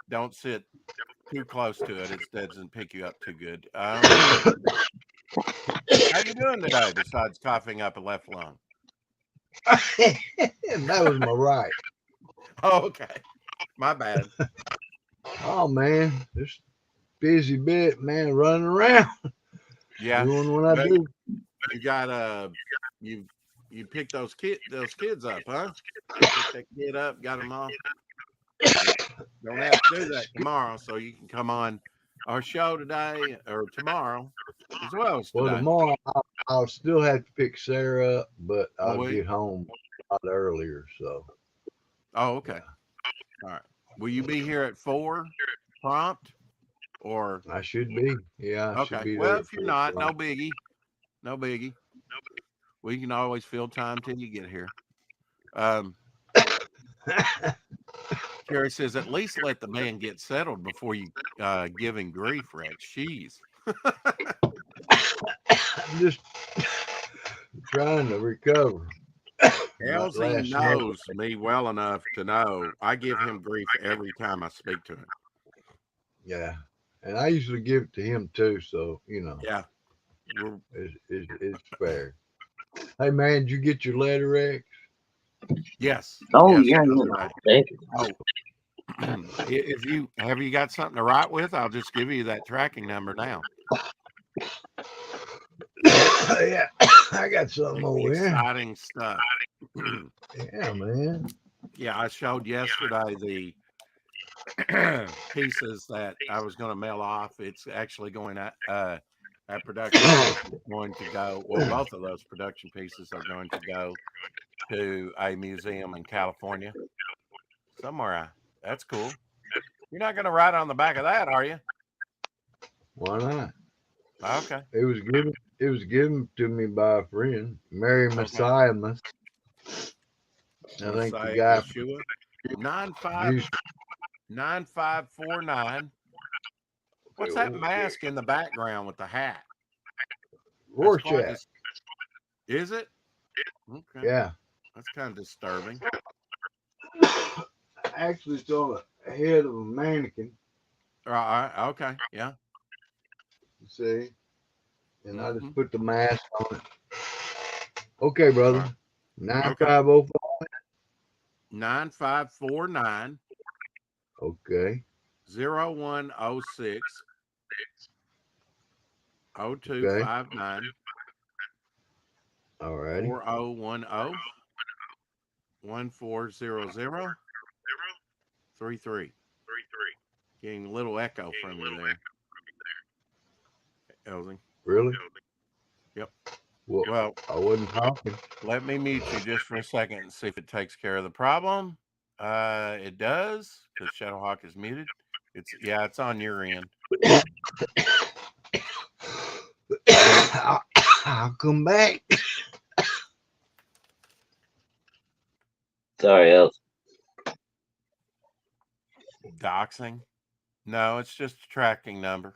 don't sit too close to it, it doesn't pick you up too good. How you doing today? Besides coughing up a left lung. That was my right. Oh, okay. My bad. Oh man, this busy bit, man, running around, Yeah, doing what I but do. you got you picked those kids up, huh? Pick that kid up, got them all. Don't have to do that tomorrow, so you can come on our show today or tomorrow as well as Well, today. tomorrow I'll still have to pick Sarah up, but Oh, I'll will you? get home a lot earlier. So. Oh, okay. All right. Will you be here at 4 prompt or? I should be. Yeah, I should Okay. be Well, there. if you're not, no biggie. No biggie. We can always fill time till you get here. Carrie says, at least let the man get settled before you give him grief, Rex. Jeez. I'm just trying to recover. Elsie last night. knows me well enough to know I give him grief every time I speak to him. Yeah, and I usually give it to him too. So Yeah. it's fair. Hey man, did you get your letter, X? Yes. Oh Yes. yeah, Brother yeah. Ray. Thank you. Oh, if you have you got something to write with, I'll just give you that tracking number now. Yeah, I got something over here. Exciting stuff. Yeah, man. Yeah, I showed yesterday the pieces that I was going to mail off. It's actually going at that production piece is going to go. Well, both of those production pieces are going to go to a museum in California somewhere. That's cool. You're not going to write on the back of that, are you? Why not? Okay. It was given. It was given to me by a friend, Mary Okay. Messiah. I think the guy Yeshua 9549. What's that mask in the background with the hat? That's quite Rorschach. Is it? Okay. Yeah. That's kind of disturbing. Actually, it's on the head of a mannequin. Right. Okay. Yeah. You see, and I Mhm. just put the mask on it. Okay, brother. Right. 9505. 9549 Okay. 0106 0259 All righty. 4010 1400 33. Getting a little echo from you there, Elsie. Really? Yep. Well, I wasn't talking. Let me mute you just for a second and see if it takes care of the problem. It does, because Shadowhawk is muted. It's on your end. I'll come back. Sorry, Els. Doxing? No, it's just a tracking number.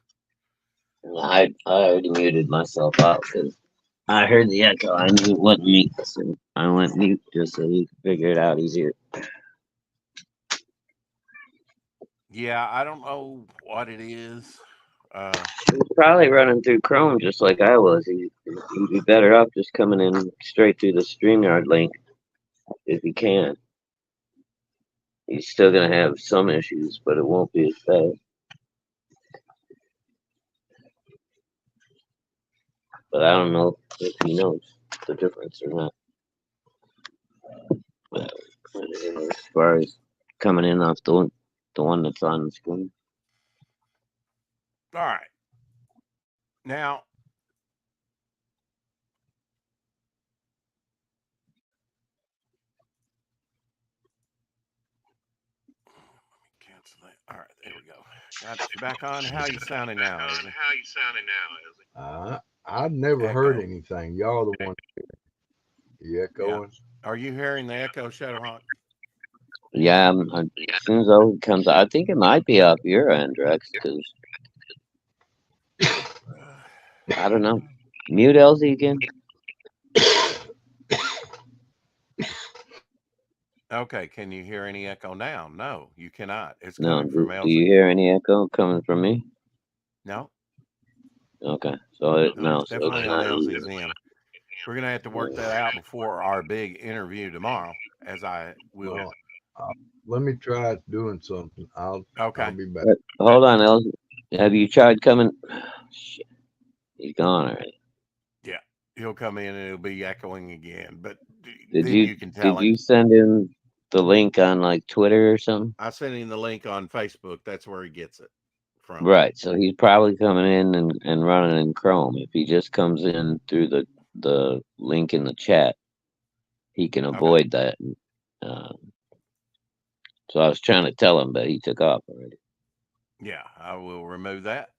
I already muted myself out because I heard the echo. I knew it wasn't me, so I went mute just so you could figure it out easier. Yeah, I don't know what it is. He's probably running through Chrome just like I was. He'd be better off just coming in straight through the StreamYard link if he can. He's still going to have some issues, but it won't be as bad. But I don't know if he knows the difference or not. But as far as coming in off the one that's on the screen. All right. Now, cancel that. All right, there we go. Got you back on. How you sounding now, Izzy? I've never heard Echo. anything. Y'all the one. You echoing? Are you hearing the echo, Shadowhawk? Yeah, as soon as it comes out, I think it might be off your end, Rex, because I don't know. Mute Elsie again. Okay, can you hear any echo now? No, you cannot. It's No, coming from do Elsie. you hear any echo coming from me? No. Okay, so it's definitely on not Elsie's end. We're gonna have to work that out before our big interview tomorrow, as I will. Well, let me try doing something. I'll be back. Hold on, Elsie. Have you tried coming? Shit. He's gone already. Yeah, he'll come in and it'll be echoing again. But Did then you you can tell him. you send him the link on like Twitter or something? I sent him the link on Facebook. That's where he gets it from. Right. So he's probably coming in and running in Chrome. If he just comes in through the link in the chat, he can avoid that. So I was trying to tell him, but he took off already. Yeah, I will remove that.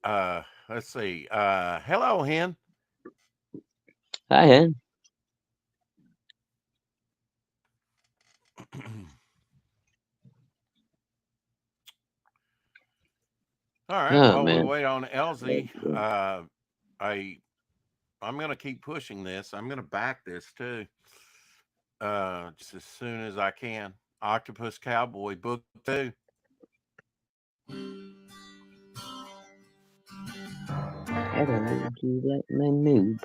Let's see. Hello, Hen. Hi, Hen. All right. Oh, We man. wait on Elsie. I'm going to keep pushing this. I'm going to back this too. just as soon as I can. Octopus Cowboy, book 2. Hello, would you like my noob?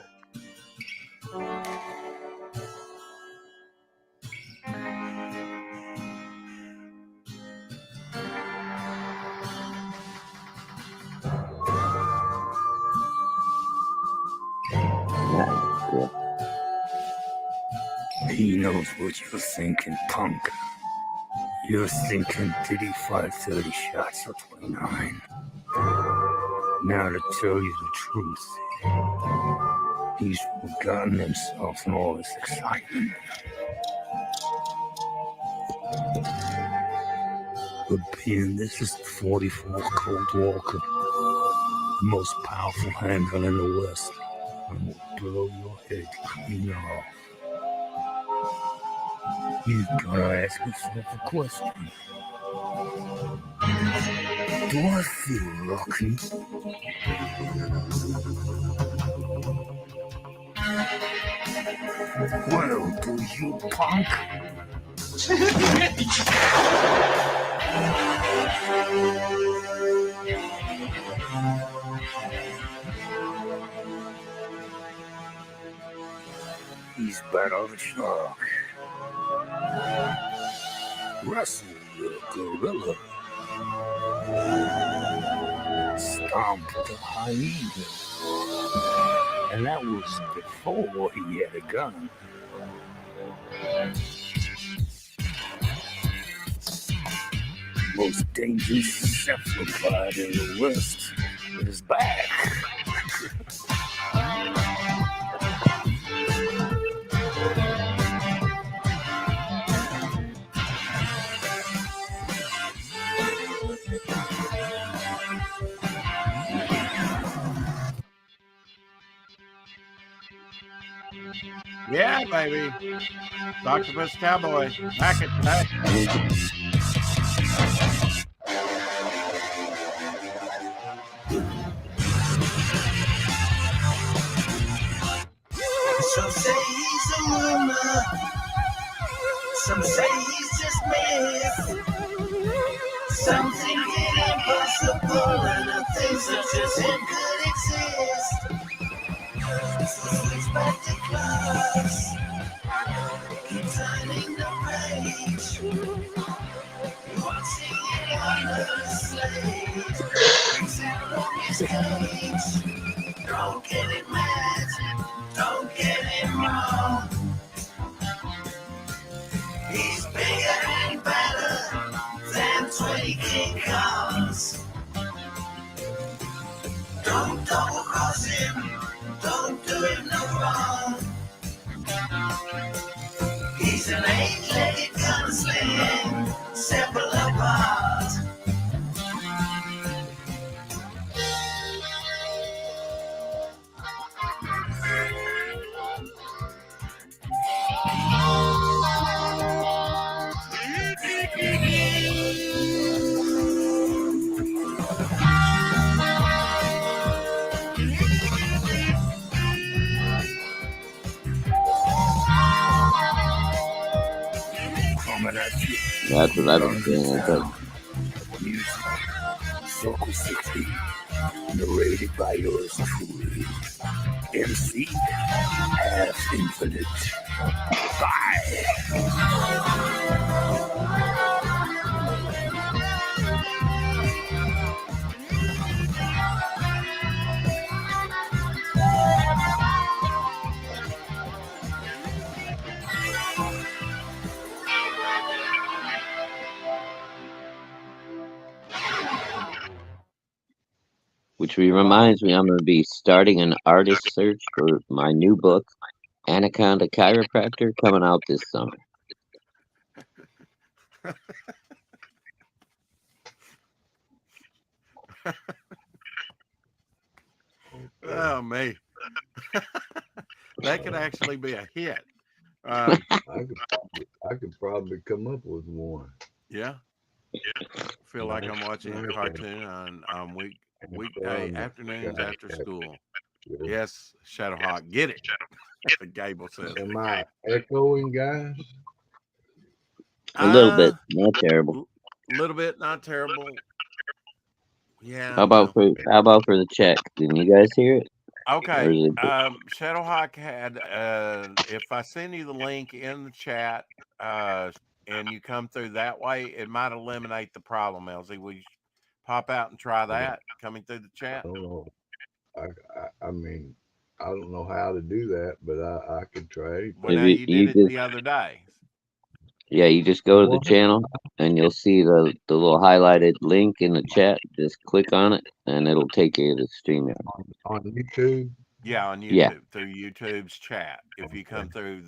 He knows what you're thinking, punk. You're thinking, did he fire 30 shots or 29? Now, to tell you the truth, he's forgotten himself in all this excitement. But being this is the 44th Cold Walker, the most powerful handgun in the West, and will blow your head clean off. You've got to ask yourself a question. Do I feel lucky? Well, do you, punk? He's better than shark. Wrestle the gorilla. Stomp the hyena. And that was before he had a gun. Most dangerous cephalopod in the West is back. Yeah, baby. Octopus Cowboy. Back it back. Some say he's a rumor. Some say he's just myth. Some think it impossible and things such as him could exist. So switch back to class. Keep turning the page. Watching it on the slate. Example on his cage. Don't get it mad. Don't get it wrong. He's bigger and better than 20 King Kongs. Don't double cross him. Don't do him no wrong. He's an 8-legged gunslinger, cephalopod. That's what I've been saying. Music, Circle 60, narrated by yours truly, MC Half Infinite. Bye. Which reminds me, I'm going to be starting an artist search for my new book, Anaconda Chiropractor, coming out this summer. Oh, me. That could actually be a hit. I could probably come up with one. Yeah. Feel like I'm watching a cartoon on weekday afternoons after school. Yes, Shadowhawk, get it. Gable says. Am I echoing, guys? A little bit, not terrible. A little bit, not terrible. Yeah. How about for the check? Didn't you guys hear it? Okay. Shadowhawk had if I send you the link in the chat and you come through that way, it might eliminate the problem, LZ. Will you pop out and try that coming through the chat? I don't know. I mean, I don't know how to do that, but I could try. Well, now you did it the other day. Yeah, you just go to the channel and you'll see the little highlighted link in the chat. Just click on it and it'll take you to the StreamYard. On YouTube? Yeah, on YouTube, Yeah. through YouTube's chat. If you come through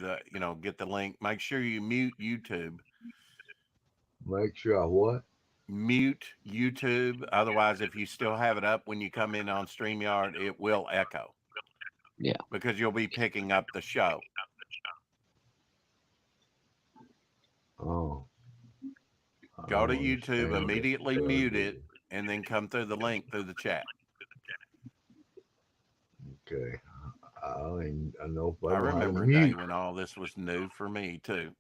get the link, make sure you mute YouTube. Make sure I what? Mute YouTube. Otherwise, if you still have it up when you come in on StreamYard, it will echo. Yeah. Because you'll be picking up the show. Oh. Go to YouTube, immediately mute it, and then come through the link through the chat. Okay. I know if I remember a day when all this was new for me too.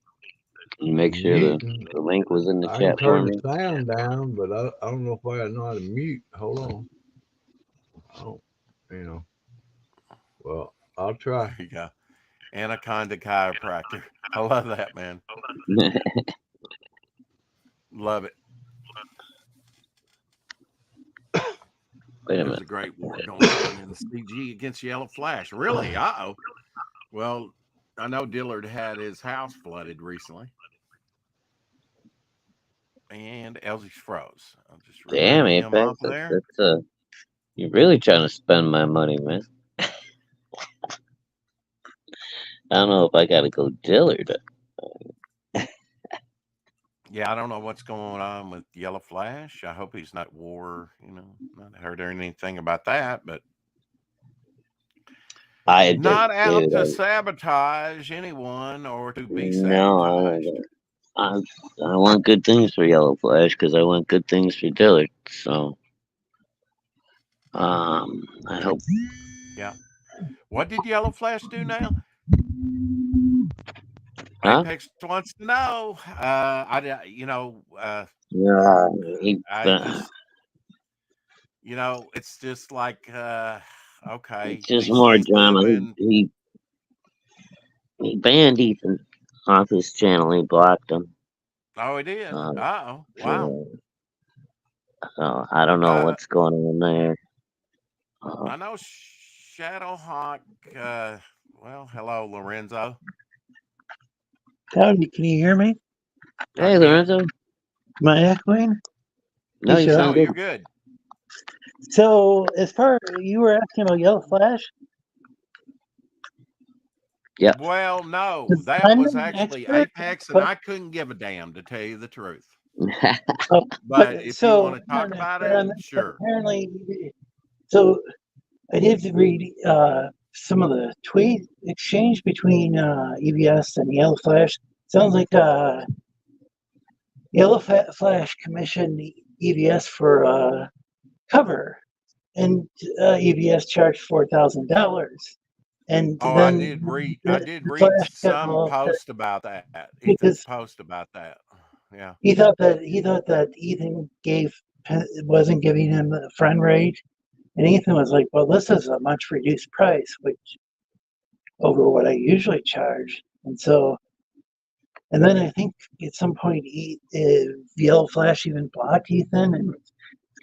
You make sure the link was in the I chat can for turn me. the sound down, but I don't know if I know how to mute. Hold on. I don't, Well, I'll try. There you go. Anaconda chiropractor. I love that, man. Love it. Wait a There's minute. a great war going on in the CG against Yellow Flash. Really? Uh-oh. Well, I know Dillard had his house flooded recently. And Elsie's froze. I'll just Damn, remove him off Apex. there. That's you're really trying to spend my money, man. I don't know if I gotta go Dillard. Yeah, I don't know what's going on with Yellow Flash. I hope he's not war, not heard anything about that, but not out to sabotage anyone or to be sabotaged. I want good things for Yellow Flash because I want good things for Dillard. So, I hope. Yeah. What did Yellow Flash do now? Huh? Apex wants to know. It's just like, okay. It's just more drama. He banned Ethan off his channel. He blocked him. Oh, he did. Wow. So I don't know what's going on there. I know Shadowhawk. Hello, Lorenzo. Howdy, can you hear me? Hey, Lorenzo. Am I echoing? No, you're good. So, as far as you were asking about Yellow Flash? Yeah. Well, no, that was actually Apex, and I couldn't give a damn, to tell you the truth. But if you want to talk about it, sure. Apparently, so I did read some of the tweet exchange between EBS and Yellow Flash. Sounds like Yellow Flash commissioned EBS for cover, and EBS charged $4,000. And I did read some post about that. Ethan's post about that. Yeah. He thought that Ethan wasn't giving him a friend rate. And Ethan was like, well, this is a much reduced price, which over what I usually charge. And then I think at some point, Yellow Flash even blocked Ethan and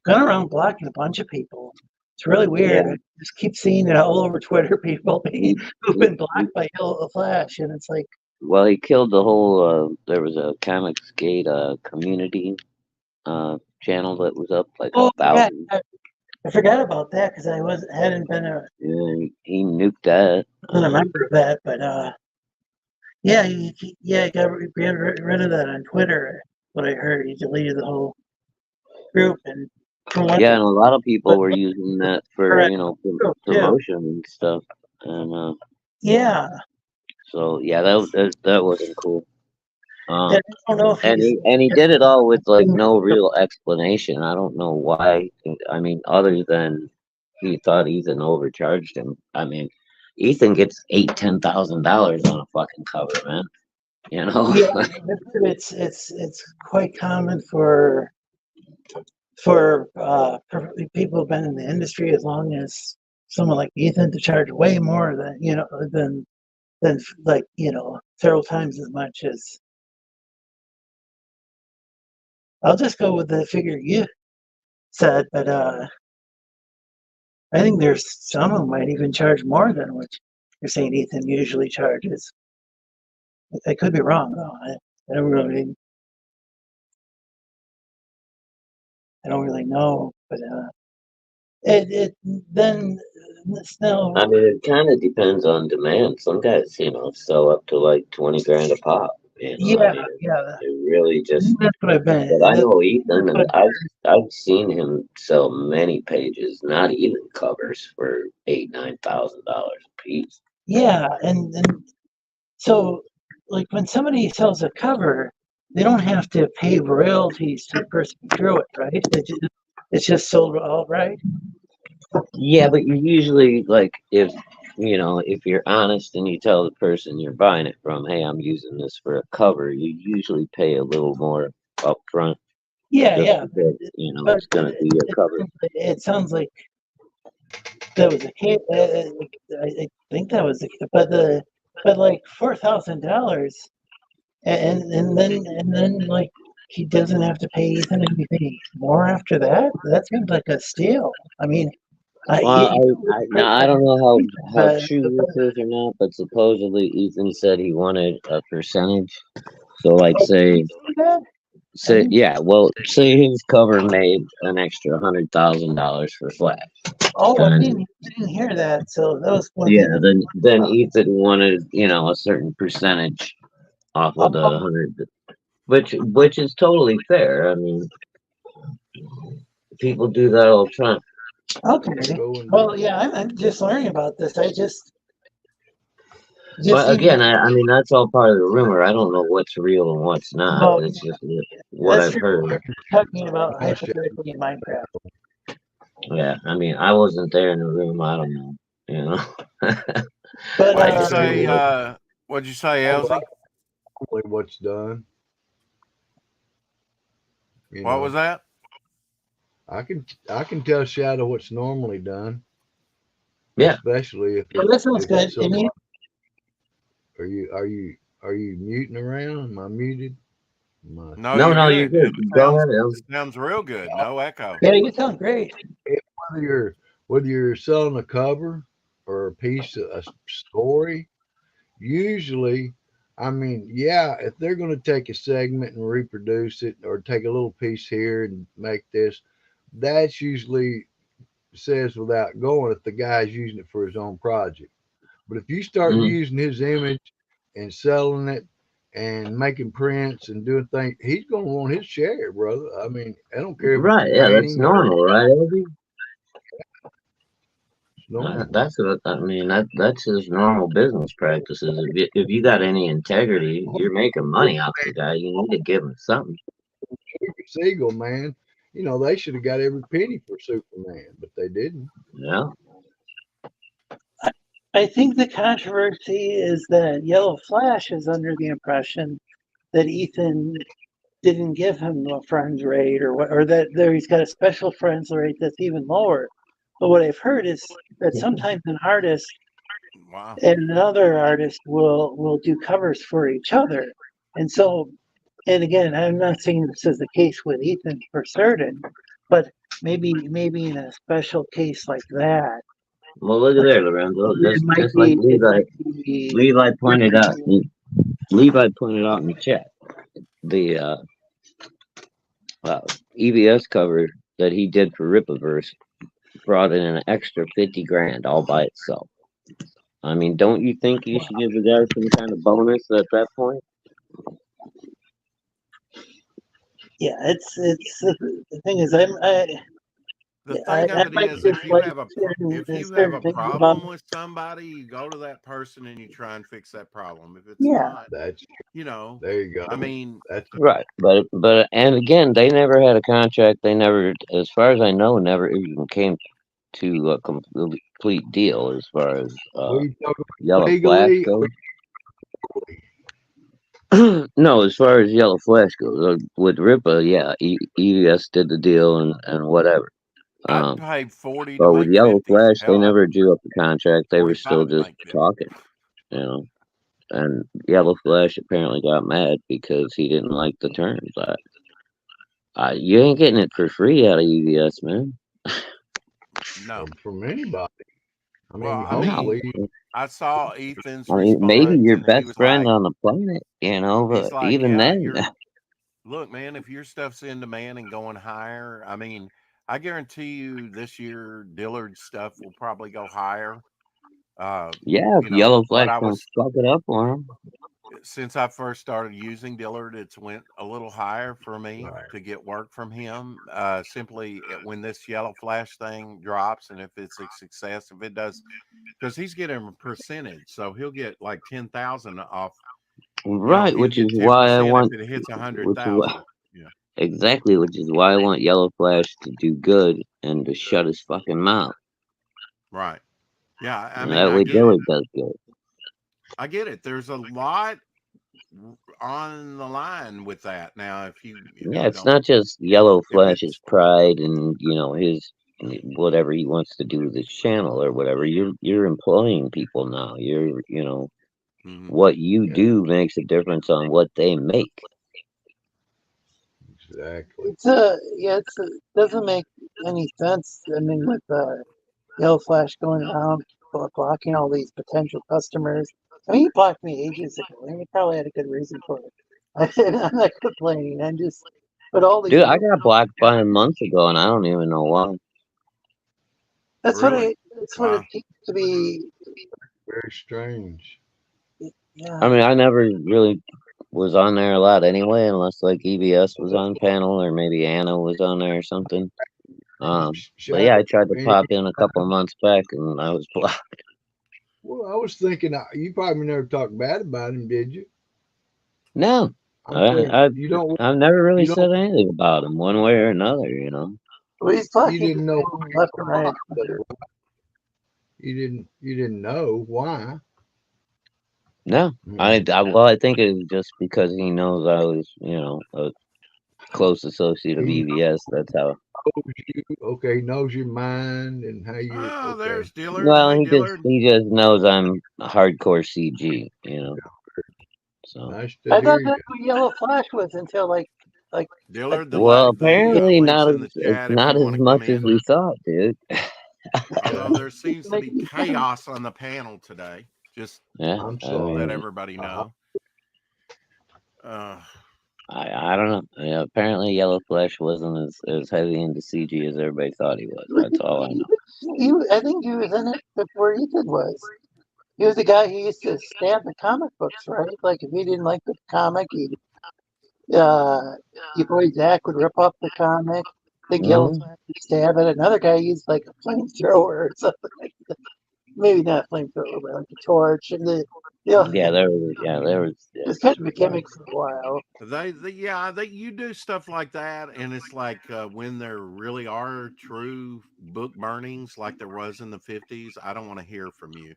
gone around blocking a bunch of people. It's really weird. Yeah. I just keep seeing it all over Twitter, people who've been blocked by Yellow Flash. And it's like, well, he killed the whole, there was a Comicsgate community channel that was up like 1,000. Yeah. I forgot about that because I hadn't been he nuked that. I wasn't a member of that, but he got rid of that on Twitter. What I heard, he deleted the whole group, and and a lot of people were using that for promotion and stuff, and So that wasn't cool. I don't know if and he did it all with like no real explanation. I don't know why. I mean, other than he thought Ethan overcharged him. I mean, Ethan gets $10,000 on a fucking cover, man. You know? Yeah, it's quite common for people who've been in the industry as long as someone like Ethan to charge way more than like several times as much as. I'll just go with the figure you said, but I think there's some who might even charge more than what you're saying Ethan usually charges. I could be wrong though. I don't really know, but it then still. I mean, it kind of depends on demand. Some guys, sell up to like 20 grand a pop. Yeah, It really just. That's what I've been. But I know Ethan, and I've seen him sell many pages, not even covers, for $8,000-$9,000 a piece. Yeah, and so like when somebody sells a cover, they don't have to pay royalties to the person who drew it, right? It's just sold outright. Yeah, but you usually if you're honest and you tell the person you're buying it from, hey, I'm using this for a cover, you usually pay a little more up front. Yeah. Because, it's going to be a cover. It sounds like that was a case. I think that was the case, but like $4,000, and then like he doesn't have to pay Ethan anything more after that. That seems like a steal. I mean, I don't know how true this is or not, but supposedly Ethan said he wanted a percentage. So say his cover made an extra $100,000 for Flash. Oh, I didn't hear that. So that was one thing. Then Ethan wanted a certain percentage off of the 100, which is totally fair. I mean, people do that all the time. Okay. Well, yeah, I'm just learning about this. But again, I mean, that's all part of the rumor. I don't know what's real and what's not. Well, it's just what I've heard. Talking about hypothetically in Minecraft. Yeah, I mean, I wasn't there in the room. I don't know. But what'd you say, Elsie? What's done. What was that? I can tell Shadow what's normally done. Yeah, especially if. Well, that sounds good. Are you muting around? Am I muted? No, you're good. Go ahead, Elsie. Sounds real good. No echo. Yeah, you sound great. Whether you're selling a cover or a piece of a story, usually, I mean, yeah, if they're going to take a segment and reproduce it, or take a little piece here and make this, that's usually says without going if the guy's using it for his own project. But if you start using his image and selling it and making prints and doing things, he's going to want his share, brother. I mean, I don't care. Right? Yeah, that's normal, right, Elsie? That's what I mean. That's his normal business practices. If you got any integrity, you're making money off the guy. You need to give him something. Siegel, man, they should have got every penny for Superman, but they didn't. Yeah. I think the controversy is that Yellow Flash is under the impression that Ethan didn't give him a friends rate, or that he's got a special friends rate that's even lower. But what I've heard is that sometimes an artist and another artist will do covers for each other. And so, and again, I'm not saying this is the case with Ethan for certain, but maybe in a special case like that. Well, look at there, Lorenzo. Just like Levi pointed out. Levi pointed out in the chat the EBS cover that he did for Rippaverse brought in an extra 50 grand all by itself. I mean, don't you think you should give the guy some kind of bonus at that point? Yeah, it's the thing is, The thing of it is, if you have a problem with somebody, you go to that person and you try and fix that problem. If it's not, that's there you go. I mean, that's right. But and again, they never had a contract. They never, as far as I know, never even came to a complete deal as far as What are you talking Yellow legally? Flash goes. No, as far as Yellow Flash goes, with Ripa, yeah, EVS did the deal and whatever. I'd pay 40 to But with make Yellow 50. Flash, they Hell, never drew up the contract. They were 45 still to just make 50. talking, you know. And Yellow Flash apparently got mad because he didn't like the terms. You ain't getting it for free out of EVS, man. No. From anybody. I mean, Well, I hopefully. mean, I saw Ethan's I mean, maybe response, your and he best was friend like, on the planet, you know, he's but like, even yeah, then. look, man, if your stuff's in demand and going higher, I mean, I guarantee you this year Dillard's stuff will probably go higher. Yeah, if You know, Yellow what Flash I don't was, fuck it up for him. since I first started using Dillard, it's went a little higher for me Right. to get work from him. Simply when this Yellow Flash thing drops, and if it's a success, if it does, because he's getting a percentage, so he'll get like 10,000 off. Right, He'll which get is why I 10% want, if it hits which is 100,000. Yeah, exactly, which is why I want Yellow Flash to do good and to shut his fucking mouth. right. Yeah, I And mean, that I way get it. Dillard does good. I get it. There's a lot on the line with that now. If Yeah, you it's don't, not just Yellow if Flash's it's pride and his whatever he wants to do with his channel or whatever. You're employing people now. mhm. What you do makes a difference on what they make. Exactly. It doesn't make any sense. I mean, with Yellow Flash going around blocking all these potential customers. I mean, he blocked me ages ago, and he probably had a good reason for it. I'm not complaining. But all these Dude, I people, got blocked 5 months ago, and I don't even know why. that's Really? what it Wow. seems to be. Very strange. Yeah, I mean, I never really was on there a lot anyway, unless like EBS was on panel or maybe Anna was on there or something. But Shadow, yeah, I tried to any- pop in a couple of months back, and I was blocked. well, I was thinking you probably never talked bad about him, did you? No, I'm saying you don't. I've never really You said don't. anything about him one way or another. You know. well, he's You blocking didn't know people why left you and were right. blocked. You didn't know why. No, I think it was just because he knows I was, a close associate of He EVS. That's how. knows you. Okay, he knows your mind and how you're. Oh, Okay. there's Dillard. Well, Hey, he Dillard. just knows I'm a hardcore CG. So. Nice to I hear thought you. that's what Yellow Flash was until like Dillard, Well, the apparently link's not in as the it's chat if not you as want to come much as in. we thought, dude. Although there seems to be chaos on the panel today. Just Yeah, I'm I sorry. let mean, everybody know. I don't know. Yeah, apparently Yellow Flash wasn't as heavy into CG as everybody thought he was. That's all I know. I think he was in it before Ethan was. He was the guy who used to stab the comic books, right? Like if he didn't like the comic, your boy Zach would rip up the comic. The Yellow Flash would stab it. Another guy used like a flamethrower or something like that. Maybe not a flamethrower, but like a torch. And Yeah, there was. It's kind of a gimmick for a while. You do stuff like that, and it's like when there really are true book burnings, like there was in the 50s. I don't want to hear from you.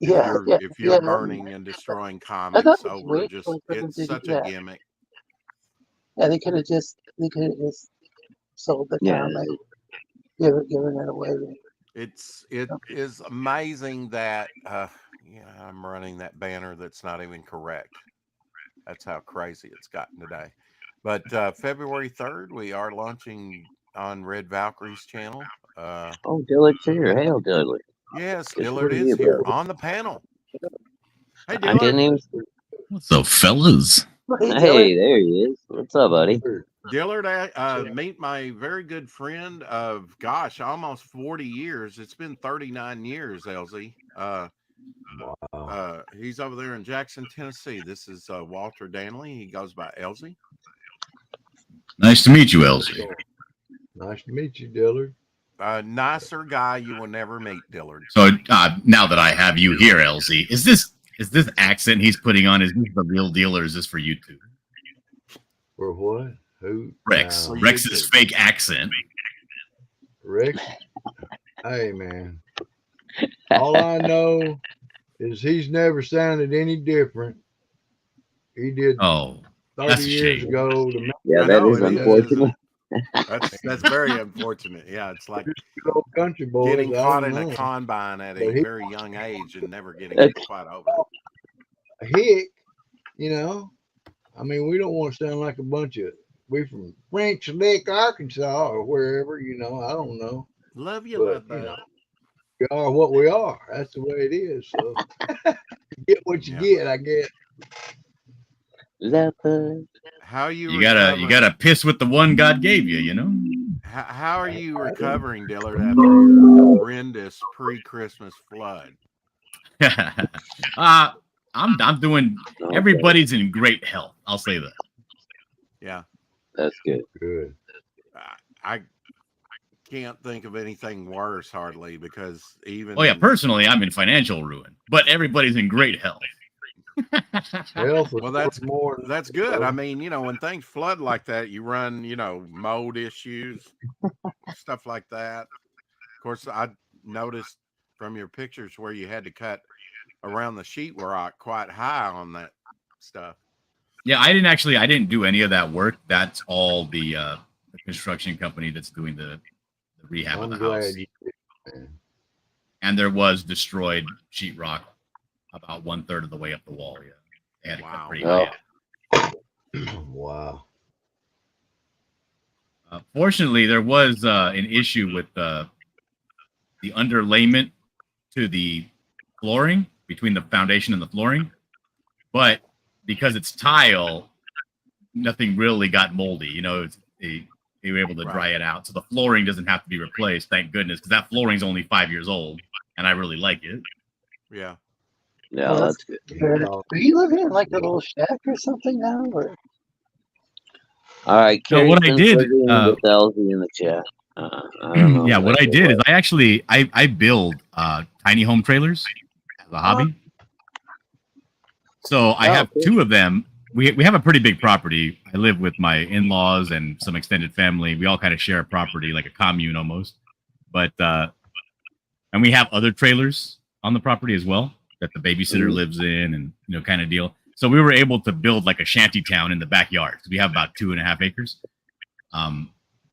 If you're burning and destroying comics over it's such a gimmick. Yeah, they could have just sold the comic, given it away. It is amazing that I'm running that banner that's not even correct. That's how crazy it's gotten today. But February 3rd, we are launching on Red Valkyrie's channel. Dillard's here. Hail, Dillard. Yes, Dillard is here on the panel. Hey, Dillard. I didn't even. What's up, fellas? Hey, there he is. What's up, buddy? Dillard, meet my very good friend of, almost 40 years. It's been 39 years, LZ. He's over there in Jackson, Tennessee. This is Walter Danley. He goes by LZ. Nice to meet you, LZ. Nice to meet you, Dillard. Nicer guy you will never meet, Dillard. So now that I have you here, LZ, is this accent he's putting on, is this the real deal, or is this for YouTube? For what? Who? Rex's fake accent. Rex? Hey, man. All I know is he's never sounded any different. He did Oh, 30 that's a years shame. ago. Yeah, I that know is it is, isn't unfortunate. it? That's very unfortunate. Yeah, it's like Good old country boys. getting I caught don't in a know. combine at But a he, very young age and never getting quite over it. Hick, you know, I mean, we don't want to sound like a bunch of, we from French Lick, Arkansas, or wherever, you know, I don't know. Love you, But, love you bug. know, we are what we are. That's the way it is. So you get what you Yeah. get, I guess. Leopard. How are you You recovering? gotta piss with the one God gave you, you know? How are you recovering, Dillard, after your horrendous pre-Christmas flood? I'm doing. Okay, Everybody's in great health. I'll say that. Yeah, that's good. Good. I can't think of anything worse hardly because even Oh yeah, personally, I'm in financial ruin, but everybody's in great health. Health well, is more. that's good. I mean, you know, when things flood like that, you run, you know, mold issues, stuff like that. Of course, I noticed from your pictures where you had to cut around the sheetrock quite high on that stuff. Yeah, I didn't do any of that work. That's all the construction company that's doing the rehab I'm of the house. glad you did, man. And there was destroyed sheetrock about 1/3 of the way up the wall. Yeah, they had to cut pretty high. Wow. Fortunately, there was an issue with the underlayment to the flooring between the foundation and the flooring, but because it's tile, nothing really got moldy. You know, they were able to dry it out, so the flooring doesn't have to be replaced. Thank goodness, because that flooring's only 5 years old, and I really like it. Yeah. Yeah, Well, that's good. Are you living in like a little shack or something now? Or? All right, So Carrie's what I been did, flirting with Elsie in the chat. I don't know. yeah, what I did is I build tiny home trailers as a hobby. So I have 2 of them. We have a pretty big property. I live with my in-laws and some extended family. We all kind of share a property, like a commune almost. But and we have other trailers on the property as well that the babysitter lives in, and you know, kind of deal. So we were able to build like a shanty town in the backyard. So we have about 2.5 acres.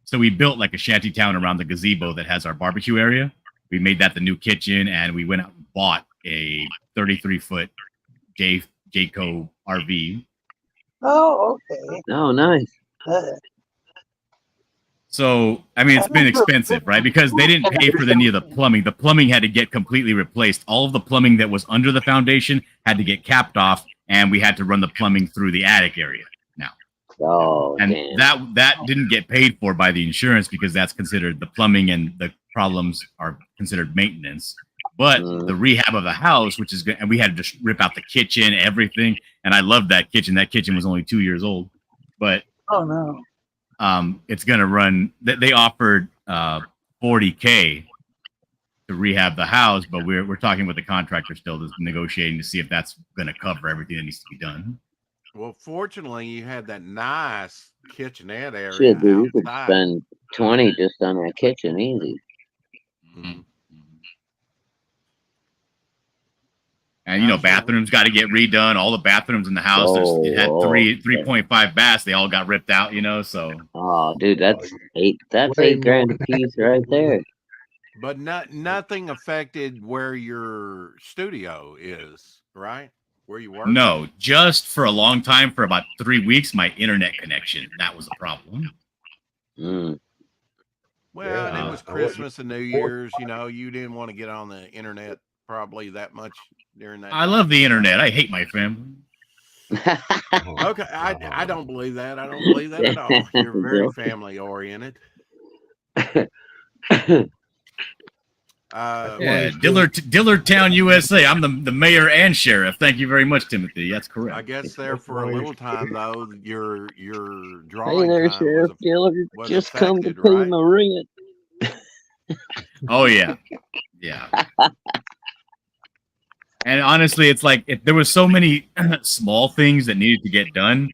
So we built like a shanty town around the gazebo that has our barbecue area. We made that the new kitchen, and we went out and bought a 33-foot Jayco RV. Oh, okay. Oh, nice. So, I mean, it's been expensive, right? Because they didn't pay for any of the plumbing. The plumbing had to get completely replaced. All of the plumbing that was under the foundation had to get capped off, and we had to run the plumbing through the attic area now. Oh, and damn. that didn't get paid for by the insurance because that's considered, the plumbing and the problems are considered maintenance. But the rehab of the house, which is good, and we had to just rip out the kitchen, everything. And I loved that kitchen. That kitchen was only 2 years old, but Oh no. it's going to run. They offered $40K to rehab the house, but we're talking with the contractor still, just negotiating to see if that's going to cover everything that needs to be done. Well, fortunately, you had that nice kitchenette area. Shit, dude, you could outside. spend 20 just on that kitchen, easy. And you know, bathrooms got to get redone. All the bathrooms in the house, it had 3.5 baths. They all got ripped out, you know. So, oh, dude, that's $8 grand a piece right there. But nothing affected where your studio is, right? Where you work? No, just for a long time, for about 3 weeks, my internet connection, that was a problem. Well, and it was Christmas and New Year's. You know, you didn't want to get on the internet probably that much during that. I love the internet. I hate my family. Okay, I don't believe that. I don't believe that at all. You're very family oriented. Dillardtown, USA. I'm the mayor and sheriff. Thank you very much, Timothy. That's correct. I guess there for a little time though, your drawing Hey there, time Sheriff Dillard. was Just affected, come to pay right? my rent. Oh yeah, yeah. And honestly, it's like if there was so many small things that needed to get done.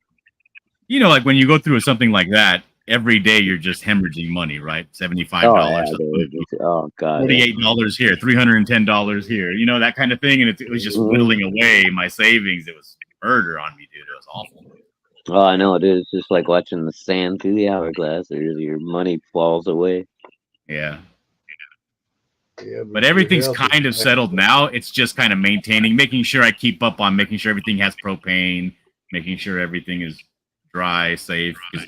You know, like when you go through something like that, every day you're just hemorrhaging money, right? $75 Oh yeah, to dude. Oh god. Yeah. $48 here, $310 here, you know, that kind of thing. And it was just whittling away my savings. It was murder on me, dude. It was awful. Oh, I know, dude. It's just like watching the sand through the hourglass. Your money falls away. Yeah. Yeah, But everything's kind of settled now. It's just kind of maintaining, making sure I keep up on making sure everything has propane, making sure everything is dry, safe. 'Cause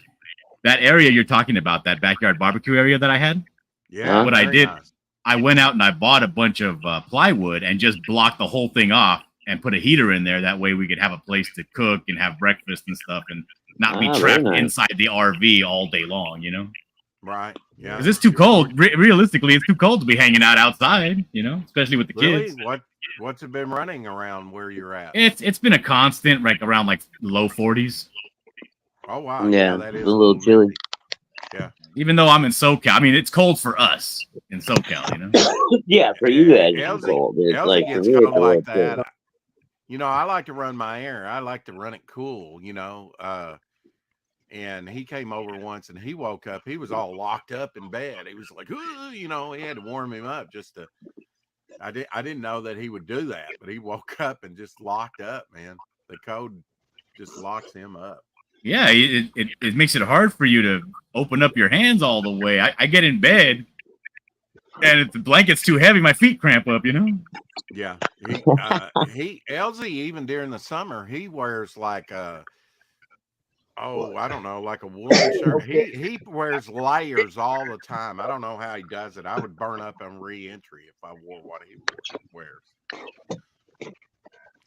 that area you're talking about, that backyard barbecue area that I had, Yeah. what I very did, nice. I went out and I bought a bunch of plywood and just blocked the whole thing off and put a heater in there. That way we could have a place to cook and have breakfast and stuff and not be Ah, very trapped nice. inside the RV all day long, you know? Right. Yeah. Because it's too cold. Realistically, it's too cold to be hanging out outside, you know, especially with the Really? kids. What's it been running around where you're at? It's been a constant, like around like low 40s. Oh wow. Yeah, that it's is a little chilly. Yeah. Even though I'm in SoCal, I mean, it's cold for us in SoCal, you know. Yeah, for you guys, it's Elsie, cold. It's Elsie like gets for me, cold it's like really that. You know, I like to run my air. I like to run it cool, you know. And he came over once and he woke up. He was all locked up in bed. He was like, ooh, you know, he had to warm him up just to. I didn't know that he would do that, but he woke up and just locked up, man. The cold just locks him up. Yeah, it makes it hard for you to open up your hands all the way. I get in bed, and if the blanket's too heavy, my feet cramp up, you know? Yeah. Elsie, even during the summer, he wears like I don't know, like a woolen shirt. He wears layers all the time. I don't know how he does it. I would burn up on re-entry if I wore what he wears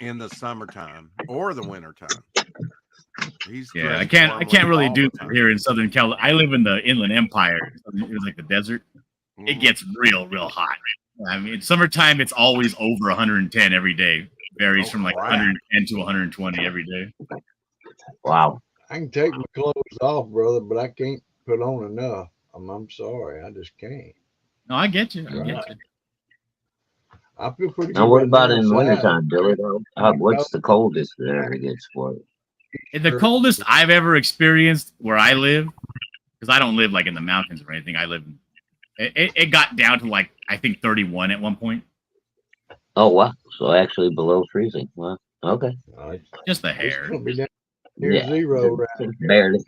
in the summertime or the wintertime. Yeah, I can't really do that here in Southern California. I live in the Inland Empire. It was like the desert. It gets real hot. I mean, summertime, it's always over 110 every day. Varies from like 110 to 120 every day. Wow. I can take my clothes off, brother, but I can't put on enough. I'm sorry, I just can't. No, I get you. I get you. I feel pretty. Now, what about in outside. wintertime, Billy? What's the coldest there it gets for you? The coldest I've ever experienced where I live, because I don't live like in the mountains or anything. I live. It got down to like I think 31 at one point. Oh wow! So actually below freezing. Well, okay. Just the hair. Near zero, barely.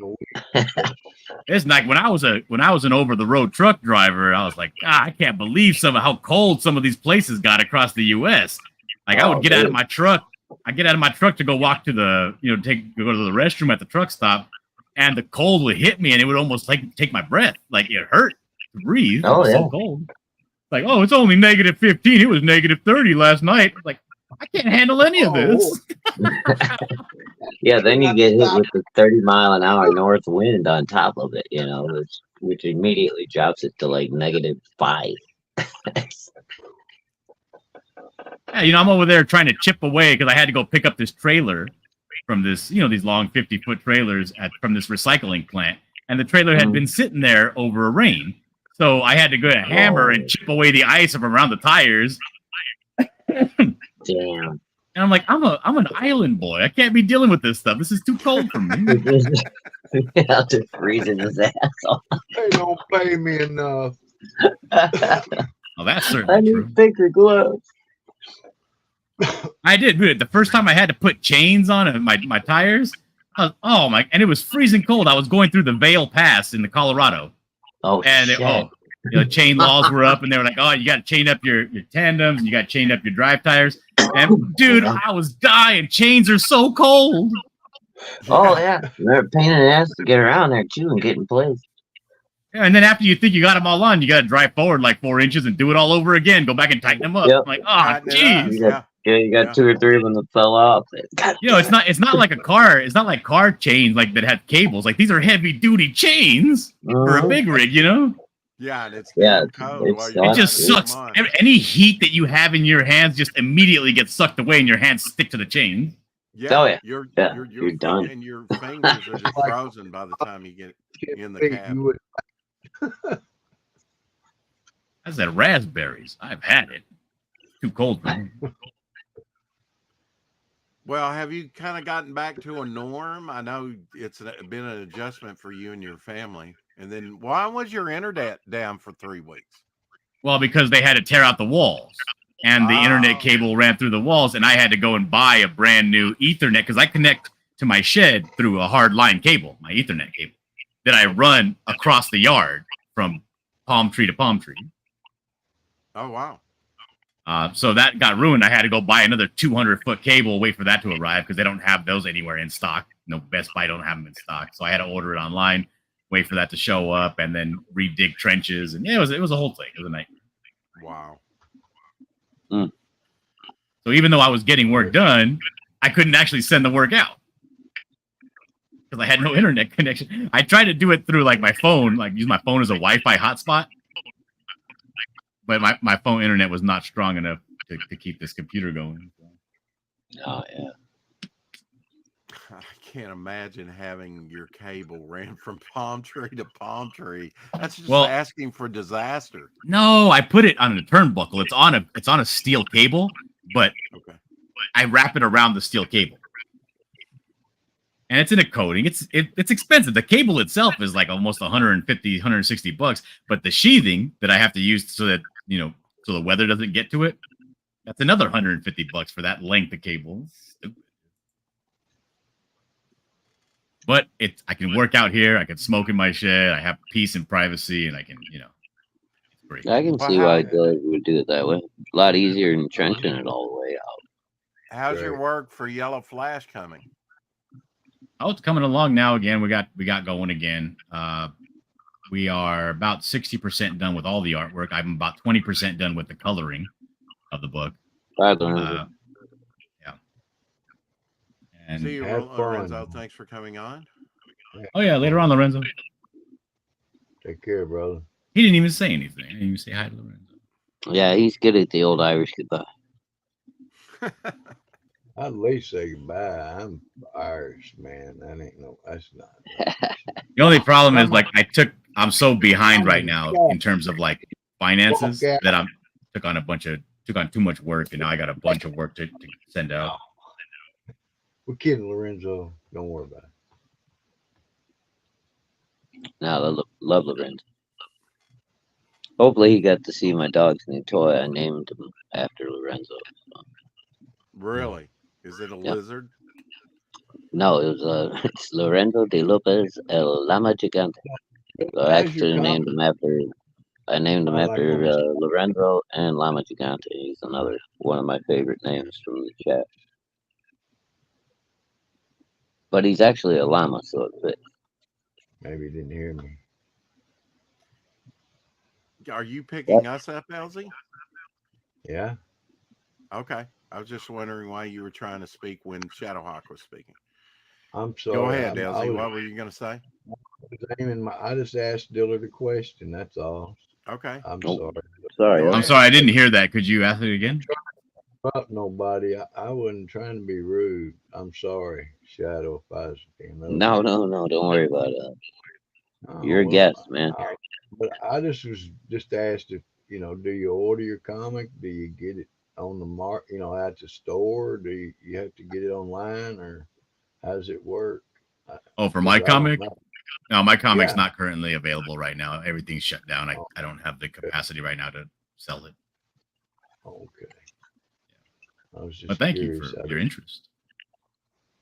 It's like when I was an over the road truck driver, I was like, I can't believe how cold some of these places got across the U.S. Like I would get out of my truck. I get out of my truck to go walk to the, go to the restroom at the truck stop, and the cold would hit me, and it would almost take my breath. Like it hurt to breathe. Oh, it was so cold. Like, it's only negative 15. It was negative 30 last night. Like, I can't handle any of this. Yeah, then you get hit with the 30-mile-an-hour north wind on top of it, which immediately drops it to like -5. Yeah, I'm over there trying to chip away because I had to go pick up this trailer from this, these long 50-foot trailers from this recycling plant. And the trailer had been sitting there over a rain. So I had to go to hammer and chip away the ice from around the tires. Damn. And I'm like, I'm an island boy. I can't be dealing with this stuff. This is too cold for me. I'll just freezing his ass off. They don't pay me enough. Oh, that's certainly I need true. thicker gloves. I did. The first time I had to put chains on my tires, and it was freezing cold. I was going through the Vail Pass in the Colorado. Oh, and shit. Chain laws were up, and they were like, you got to chain up your tandems, and you got to chain up your drive tires. And dude, I was dying. Chains are so cold. Oh yeah, they're a pain in the ass to get around there too and get in place. Yeah, and then after you think you got them all on, you got to drive forward like 4 inches and do it all over again. Go back and tighten them up. Yep. I'm like, jeez. You got 2 or 3 of them that fell off. It's not like a car. It's not like car chains like that have cables. Like these are heavy duty chains for a big rig. Yeah, and it's cold. It just sucks. Any heat that you have in your hands just immediately gets sucked away, and your hands stick to the chain. Yeah, oh yeah, you're done, and your fingers are just frozen by the time you get in the cab. I said raspberries. I've had it. Too cold for me. Well, have you kind of gotten back to a norm? I know it's been an adjustment for you and your family. And then why was your internet down for 3 weeks? Well, because they had to tear out the walls and the internet Oh. cable ran through the walls, and I had to go and buy a brand new Ethernet because I connect to my shed through a hard line cable, my Ethernet cable, that I run across the yard from palm tree to palm tree. Oh, wow. So that got ruined. I had to go buy another 200-foot cable, wait for that to arrive because they don't have those anywhere in stock. No, Best Buy don't have them in stock. So I had to order it online, wait for that to show up, and then redig trenches. And yeah, it was a whole thing. It was a nightmare. Wow. So even though I was getting work done, I couldn't actually send the work out because I had no internet connection. I tried to do it through like my phone, like use my phone as a Wi-Fi hotspot. But my phone internet was not strong enough to keep this computer going. Oh, yeah. I can't imagine having your cable ran from palm tree to palm tree. That's just asking for disaster. No, I put it on a turnbuckle. It's on a steel cable, but I wrap it around the steel cable. And it's in a coating. It's expensive. The cable itself is like almost 150, 160 bucks, but the sheathing that I have to use so that, so the weather doesn't get to it, that's another 150 bucks for that length of cable. Stupid. But I can work out here. I can smoke in my shed. I have peace and privacy, and I can, it's great. I can see why guys would do it that way. A lot easier than trenching it all the way out. How's your work for Yellow Flash coming? Oh, it's coming along now again. We got going again. We are about 60% done with all the artwork. I'm about 20% done with the coloring of the book. Yeah. And see you, Lorenzo. Thanks for coming on. Oh yeah, later on, Lorenzo. Take care, brother. He didn't even say anything. He didn't even say hi to Lorenzo. Yeah, he's good at the old Irish goodbye. I'd at least say goodbye. I'm Irish, man. That's not. The only problem is I'm so behind right now in terms of like finances that I took on too much work, and now I got a bunch of work to send out. We're kidding, Lorenzo. Don't worry about it. No, love Lorenzo. Hopefully he got to see my dog's new toy. I named him after Lorenzo. So. Really? Is it a lizard? No, it was it's Lorenzo de Lopez El Lama Gigante. So I actually named him after Lorenzo and Lama Gigante. He's another one of my favorite names from the chat. But he's actually a llama, so it fits. Maybe he didn't hear me. Are you picking us up, Elsie? Yeah. Okay. I was just wondering why you were trying to speak when Shadowhawk was speaking. I'm sorry. Go ahead, Elsie. What were you going to say? I just asked Dillard a question. That's all. Okay. I'm sorry. Sorry. I'm sorry. I didn't hear that. Could you ask it again? Not nobody. I wasn't trying to be rude. I'm sorry, Shadow. If I was, No. Don't worry about it. You're a guest, man. But I just asked if do you order your comic? Do you get it on the at the store? Do you have to get it online, or how does it work? Oh, for my comic? No, my comic's not currently available right now. Everything's shut down. I don't have the capacity right now to sell it. Okay. I was just but thank you for your interest.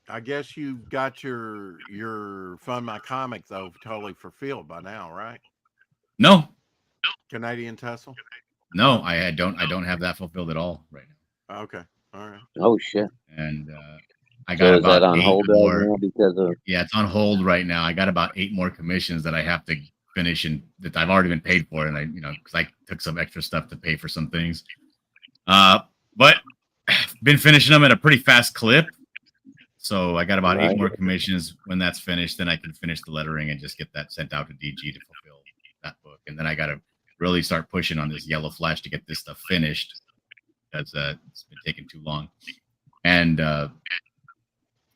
I guess you got your Fund My Comic though totally fulfilled by now, right? No. Canadian Tussle? No, I don't have that fulfilled at all right now. Okay. All right. Oh shit. And I got about that on 8 hold more. right now because of... Yeah, it's on hold right now. I got about 8 more commissions that I have to finish and that I've already been paid for, and I because I took some extra stuff to pay for some things. But been finishing them at a pretty fast clip. So I got about 8 more commissions. When that's finished, then I can finish the lettering and just get that sent out to DG to fulfill that book. And then I got to really start pushing on this Yellow Flash to get this stuff finished because it's been taking too long. And a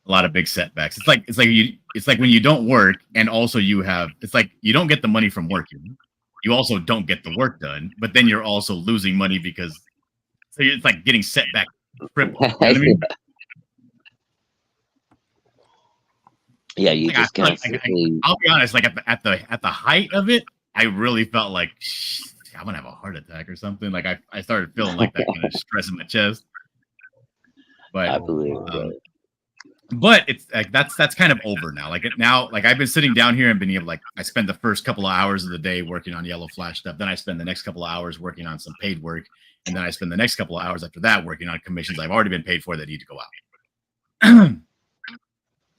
lot of big setbacks. It's like when you don't work and also it's like you don't get the money from working. You also don't get the work done, but then you're also losing money because it's like getting set back. You know what I mean? Yeah, you Like, just look, constantly. I'll be honest. Like at the height of it, I really felt like I'm gonna have a heart attack or something. Like I started feeling like that kind of stress in my chest. But I believe um, that. but it's like that's kind of over now. Like now, like I've been sitting down here and been able, like, I spend the first couple of hours of the day working on Yellow Flash stuff. Then I spend the next couple of hours working on some paid work, and then I spend the next couple of hours after that working on commissions I've already been paid for that need to go out.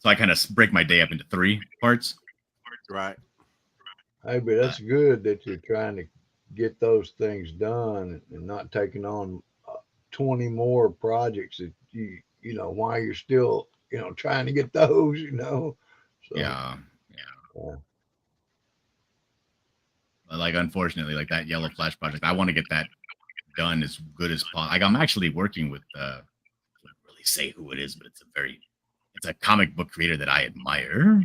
So I kind of break my day up into 3 parts. Right. Hey, but that's good that you're trying to get those things done and not taking on 20 more projects that you know, while you're still, you know, trying to get those, you know. So, Yeah. But like, unfortunately, like that Yellow Flash project, I want to get that done as good as possible. Like, I'm actually working with I can't really say who it is, but it's a comic book creator that I admire,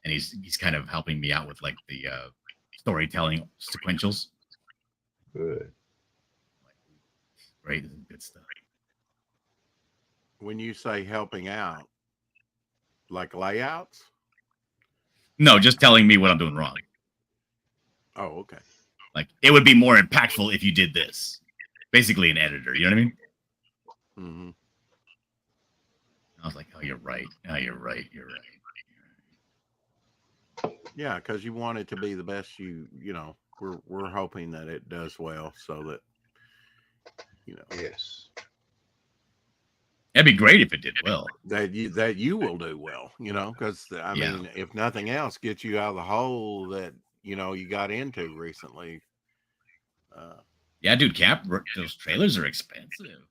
and he's kind of helping me out with like the storytelling sequentials. Good. Great, good stuff. When you say helping out, like layouts? No, just telling me what I'm doing wrong. Oh, okay. Like, it would be more impactful if you did this. Basically, an editor. You know what I mean? Mm-hmm. I was like, oh, you're right. Oh, you're right. You're right. Yeah, because you want it to be the best. You know, we're hoping that it does well, so that, you know. Yes. It'd be great if it did well. That you will do well, you know, because I mean, if nothing else, get you out of the hole that, you know, you got into recently. Yeah, dude, those trailers are expensive.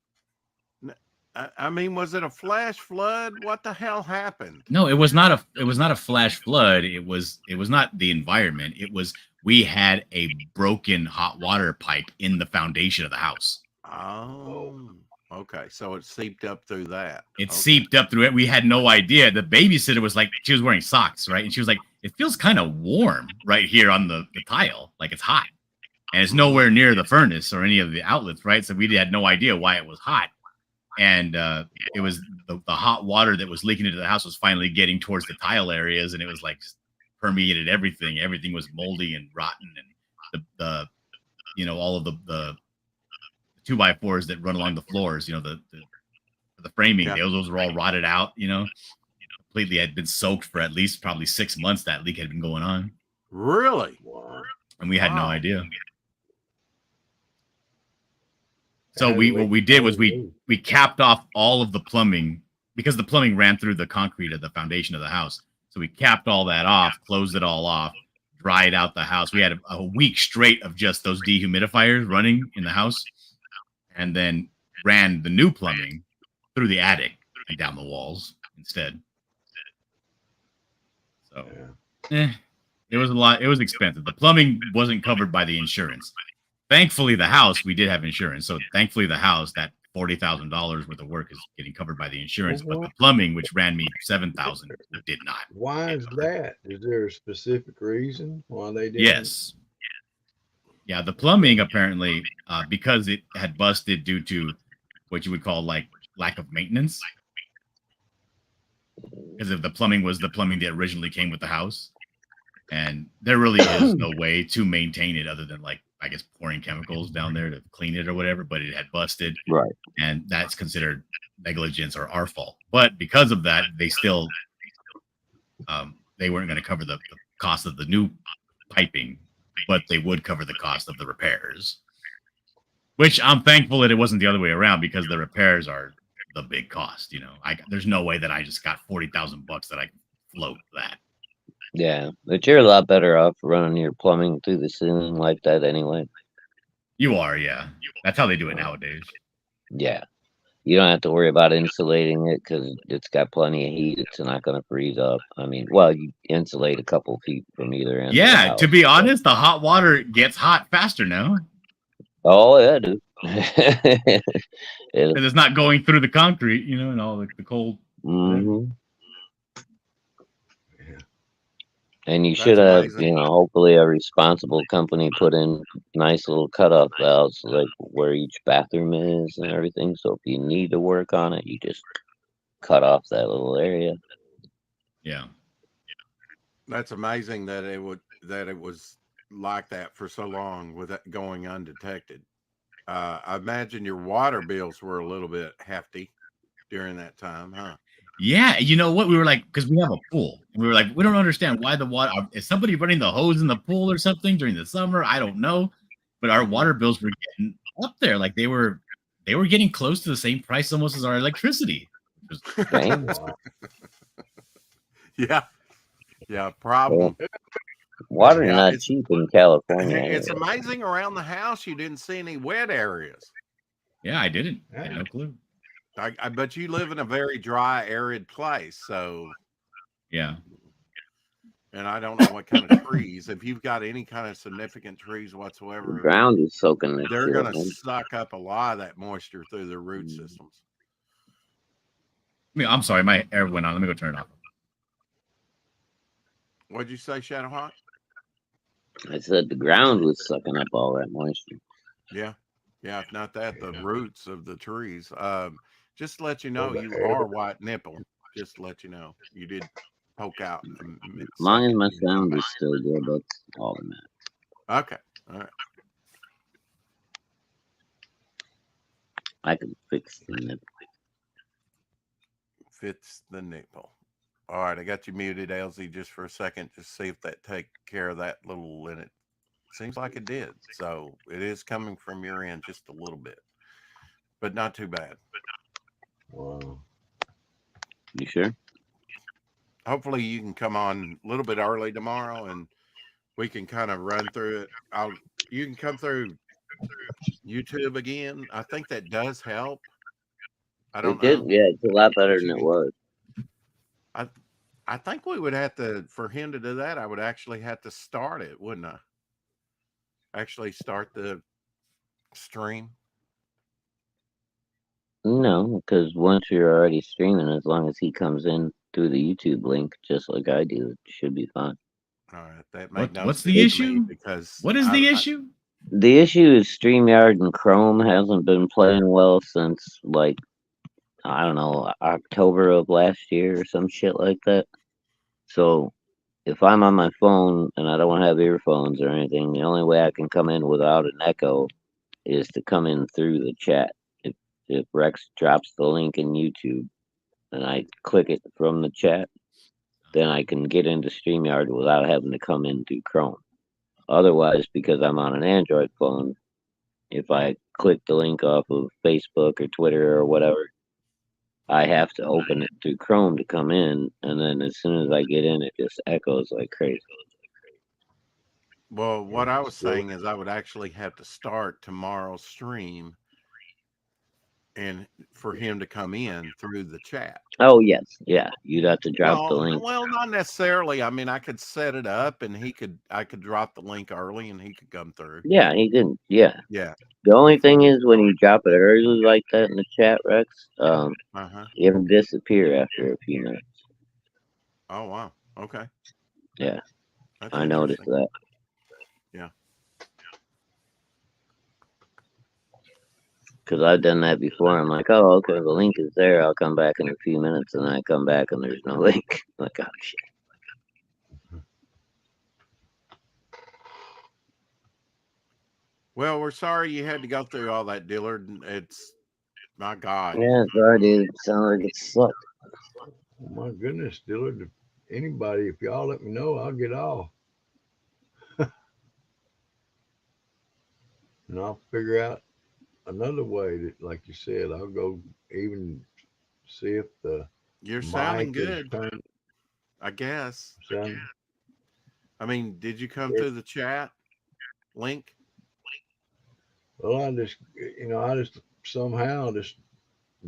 I mean, was it a flash flood? What the hell happened? No, it was not a flash flood. It was not the environment. It was, we had a broken hot water pipe in the foundation of the house. Oh, okay. So it seeped up through that. It seeped up through it. We had no idea. The babysitter was like, she was wearing socks, right? And she was like, it feels kind of warm right here on the tile. Like, it's hot. And it's nowhere near the furnace or any of the outlets, right? So we had no idea why it was hot. And it was the hot water that was leaking into the house was finally getting towards the tile areas, and it was like permeated everything. Everything was moldy and rotten, and the you know, all of the 2x4s that run along the floors, you know, the framing, those were all rotted out, you know, completely had been soaked for at least probably 6 months. That leak had been going on. Really? Wow. And we had no idea. So what we did was we capped off all of the plumbing, because the plumbing ran through the concrete of the foundation of the house. So we capped all that off, closed it all off, dried out the house. We had a week straight of just those dehumidifiers running in the house, and then ran the new plumbing through the attic and down the walls instead. So it was a lot. It was expensive. The plumbing wasn't covered by the insurance. Thankfully, the house, we did have insurance. So thankfully, the house, that $40,000 worth of work is getting covered by the insurance. But the plumbing, which ran me $7,000, did not. Why is that? Is there a specific reason why they did? Yes. Yeah, the plumbing apparently, because it had busted due to what you would call like lack of maintenance. Because if the plumbing was the plumbing that originally came with the house, and there really is no way to maintain it other than, like, I guess, pouring chemicals down there to clean it or whatever, but it had busted. Right. And that's considered negligence or our fault. But because of that, they still, they weren't going to cover the cost of the new piping, but they would cover the cost of the repairs, which I'm thankful that it wasn't the other way around, because the repairs are the big cost. You know, there's no way that I just got $40,000 that I can float that. Yeah, but you're a lot better off running your plumbing through the ceiling like that anyway. You are, yeah. That's how they do it nowadays. Yeah. You don't have to worry about insulating it because it's got plenty of heat. It's not going to freeze up. I mean, well, you insulate a couple feet from either end. Yeah, to be honest, the hot water gets hot faster now. Oh, yeah, dude. Because it's not going through the concrete, you know, and all the cold. Mm-hmm. And you should have, you know, hopefully a responsible company put in nice little cutoff valves, like where each bathroom is and everything. So if you need to work on it, you just cut off that little area. Yeah. That's amazing that it was like that for so long with it going undetected. I imagine your water bills were a little bit hefty during that time, huh? Yeah, you know what? We were like, because we have a pool, and we were like, we don't understand why the water. Is somebody running the hose in the pool or something during the summer? I don't know, but our water bills were getting up there. Like they were getting close to the same price almost as our electricity. Dang. Yeah, yeah. Problem. Water Yeah, not cheap in California. it's Anyway. amazing around the house you didn't see any wet areas. Yeah, I didn't. I had no clue. I bet you live in a very dry, arid place, so Yeah. and I don't know what kind of trees. If you've got any kind of significant trees The whatsoever, ground is soaking this they're shit going up, to man. suck up a lot of that moisture through their root systems. I mean, I'm sorry, my air went on. Let me go turn it off. What'd you say, Shadowhawk? I said the ground was sucking up all that moisture. Yeah, yeah. If not that, the roots of the trees. Just to let you know, the you air. are white nipple. Just to let you know, you did poke out a As long as second my and come sound back. is still good, that's all that matters. Okay, all right. I can fix the nipple. Fits the nipple. All right, I got you muted, LZ, just for a second, just see if that take care of that little in it. Seems like it did. So it is coming from your end just a little bit, but not too bad. Wow. You sure? Hopefully you can come on a little bit early tomorrow and we can kind of run through it. You can come through YouTube again. I think that does help. I don't It did. know. Yeah, it's a lot better But than you it can, was. I I think we would have to, for him to do that, I would actually have to start it, wouldn't I? Actually start the stream. No, because once you're already streaming, as long as he comes in through the YouTube link, just like I do, it should be fine. All right, that make no What's sense the to me issue? because What is the issue? The issue is StreamYard and Chrome hasn't been playing well since, like, I don't know, October of last year or some shit like that. So if I'm on my phone and I don't have earphones or anything, the only way I can come in without an echo is to come in through the chat. If Rex drops the link in YouTube and I click it from the chat, then I can get into StreamYard without having to come in through Chrome. Otherwise, because I'm on an Android phone, if I click the link off of Facebook or Twitter or whatever, I have to open it through Chrome to come in, and then as soon as I get in, it just echoes like crazy. Well, what I was saying is I would actually have to start tomorrow's stream and for him to come in through the chat. Oh yes, yeah. You'd have to drop the link. Well, not necessarily. I mean, I could set it up and I could drop the link early and he could come through. Yeah, he didn't. Yeah. Yeah. The only thing is when you drop it early like that in the chat, Rex, it'll disappear after a few minutes. Oh wow. Okay. Yeah. That's I noticed interesting. that. Yeah. Because I've done that before. I'm like, oh, okay, the link is there. I'll come back in a few minutes, and I come back and there's no link. Like, oh shit. Well, we're sorry you had to go through all that, Dillard. It's my God. Yeah, sorry, dude. It sounded like it sucked. Oh my goodness, Dillard. Anybody, if y'all let me know, I'll get off. And I'll figure out another way that, like you said, I'll go even see if the You're mic sounding is good. turned. I guess. Sound, I mean, did you come through the chat link? well, I just somehow just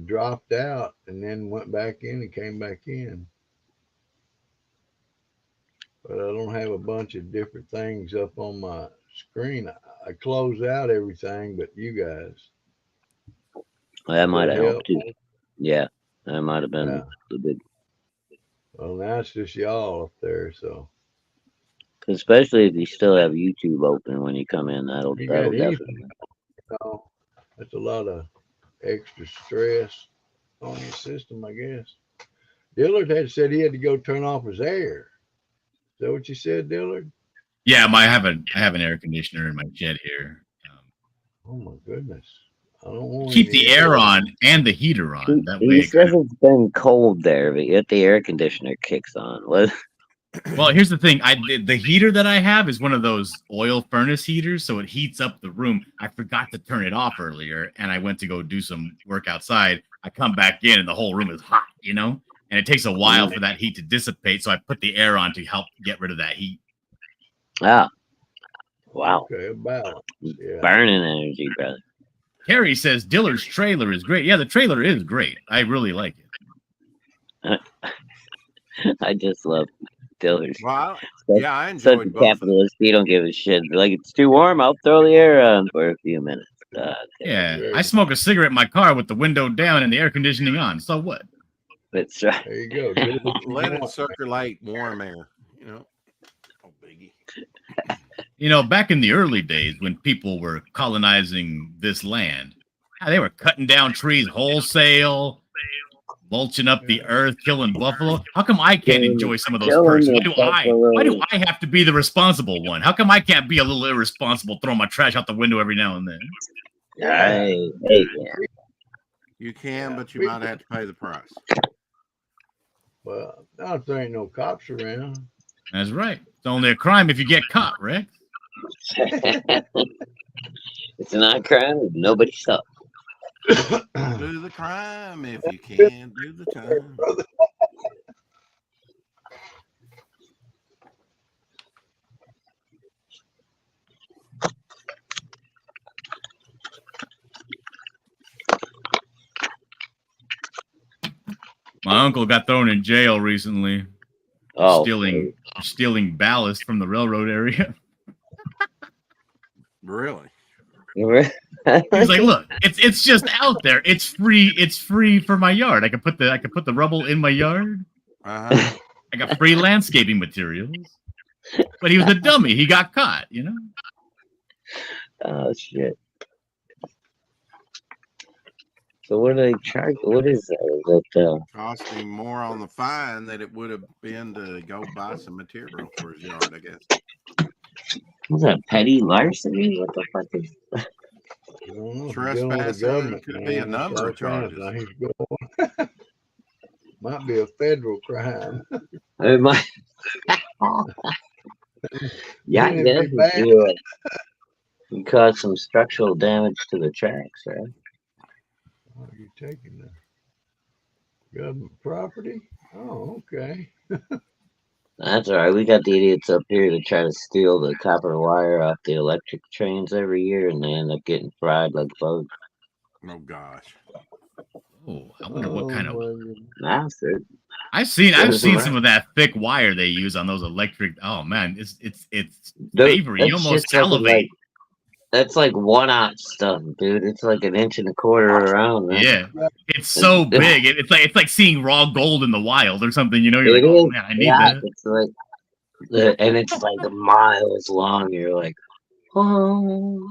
dropped out and then went back in and came back in. But I don't have a bunch of different things up on my screen. I close out everything but you guys. Well, that might Would have help. helped too. Yeah, that might have been Yeah. the big. Well, now it's just y'all up there, so. Especially if you still have YouTube open when you come in, that'll You got definitely. that's a lot of extra stress on your system, I guess. Dillard had said he had to go turn off his air. that what you said, Dillard? Yeah, I have an air conditioner in my shed here. Oh my goodness. I don't want Keep any the air on and the heater on. That He way, says it's been cold there, but yet the air conditioner kicks on. What? well, here's the thing. The heater that I have is one of those oil furnace heaters, so it heats up the room. I forgot to turn it off earlier, and I went to go do some work outside. I come back in, and the whole room is hot, and it takes a while for that heat to dissipate. So I put the air on to help get rid of that heat. Ah, wow. Okay, a balance. Yeah. Burning energy, brother. Carrie says Dillard's trailer is great. Yeah, the trailer is great. I really like it. I just love Dillard's. Well, Such- yeah, I Such enjoyed a both. Of them. capitalist. He don't give a shit. Like, it's too warm. I'll throw the air on for a few minutes. Yeah, I smoke a cigarette in my car with the window down and the air conditioning on. So what? That's right. There you go. Do what you Let it want. circulate warm air. Oh, biggie. Back in the early days when people were colonizing this land, they were cutting down trees wholesale, mulching up the earth, killing buffalo. How come I can't enjoy some of those perks? Why do I have to be the responsible one? How come I can't be a little irresponsible, throw my trash out the window every now and then? Hey, You can, but you might have to pay the price. Well, now there ain't no cops around. That's right. It's only a crime if you get caught, Rex. It's not crime if nobody stops. Do the crime if you can. Do the time. My uncle got thrown in jail recently. Oh, stealing ballast from the railroad area. Really? He's like, look, it's just out there. It's free. It's free for my yard. I can put the rubble in my yard. Uh-huh. I got free landscaping materials. But he was a dummy. He got caught. Oh shit. So what do they charge? What is that? Is that Cost him more on the fine than it would have been to go buy some material for his yard, I guess. what's that? Petty larceny? What the fuck is that? Trespassing could be a number of charges. Might be a federal crime. It might. Yeah, I guess you cause some structural damage to the tracks, right? Oh, you're taking the government property? Oh, okay. That's all right. We got the idiots up here that try to steal the copper wire off the electric trains every year, and they end up getting fried like bugs. Oh gosh. Oh, I wonder what kind of. Master. I've seen some of that thick wire they use on those electric. Oh man, it's savory. You almost salivate. That's like 1/0 stuff, dude. It's like 1.25 inches around. Man. Yeah, it's so big. It's like seeing raw gold in the wild or something. You're like, It oh is. man, I need Yeah, that. it's like, and it's like miles long. You're like, oh.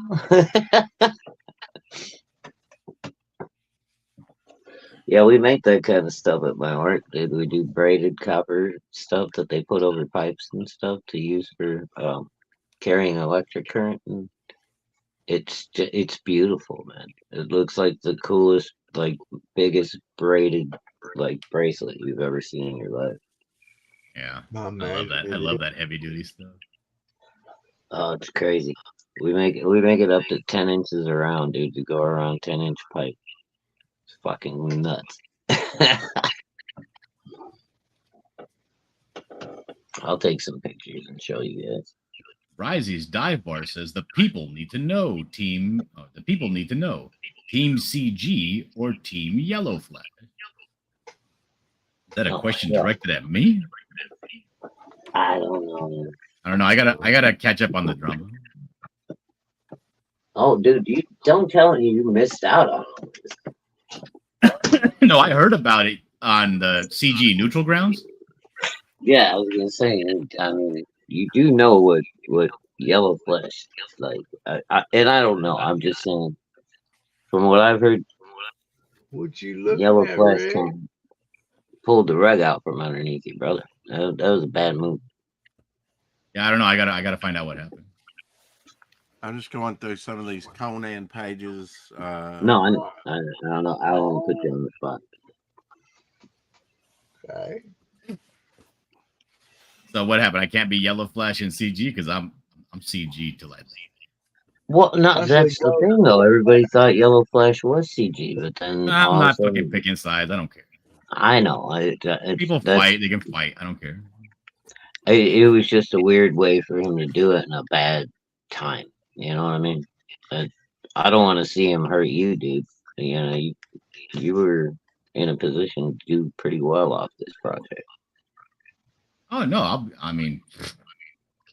Yeah, we make that kind of stuff at my work, dude. We do braided copper stuff that they put over pipes and stuff to use for carrying electric current, and it's beautiful, man. It looks like the coolest, like biggest braided like bracelet you've ever seen in your life. Yeah, I love that. I love that heavy duty stuff. Oh, it's crazy. We make it up to 10 inches around, dude, to go around 10-inch pipe. It's fucking nuts. I'll take some pictures and show you guys. Risey's dive bar says the people need to know team. The people need to know Team CG or Team Yellow Flag. Is that a question directed at me? I don't know. I don't know. I gotta catch up on the drama. Oh, dude, you don't tell me you missed out on all this. No, I heard about it on the CG neutral grounds. Yeah, I was gonna say. I mean, you do know what yellow flesh is like, and I don't know. I'm just saying, from what I've heard, What you look yellow at, flesh Rick? kind of pulled the rug out from underneath you, brother. That was a bad move. Yeah, I don't know. I gotta find out what happened. I'm just going through some of these Conan pages. No, I don't know. I won't put you on the spot. Okay. So what happened? I can't be Yellow Flash in CG because I'm CG till I leave. Well, no, That's that's the thing though. Everybody thought Yellow Flash was CG, but then I'm all of a not fucking sudden, picking sides. I don't care. I know. People fight. They can fight. I don't care. It was just a weird way for him to do it in a bad time. You know what I mean? I don't want to see him hurt you, dude. You know, you were in a position to do pretty well off this project. Oh no, I mean,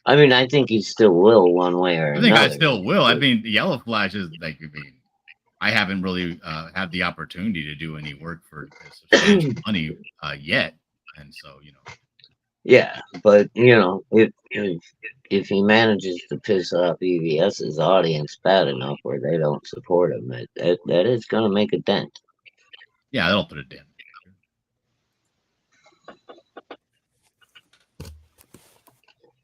I think he still will one way or I think I another. still will. I mean, Yellow Flash is like, I mean, I haven't really had the opportunity to do any work for substantial money yet, and so you know. Yeah, but you know, if he manages to piss off EVS's audience bad enough where they don't support him, that is going to make a dent. Yeah, that'll put a dent.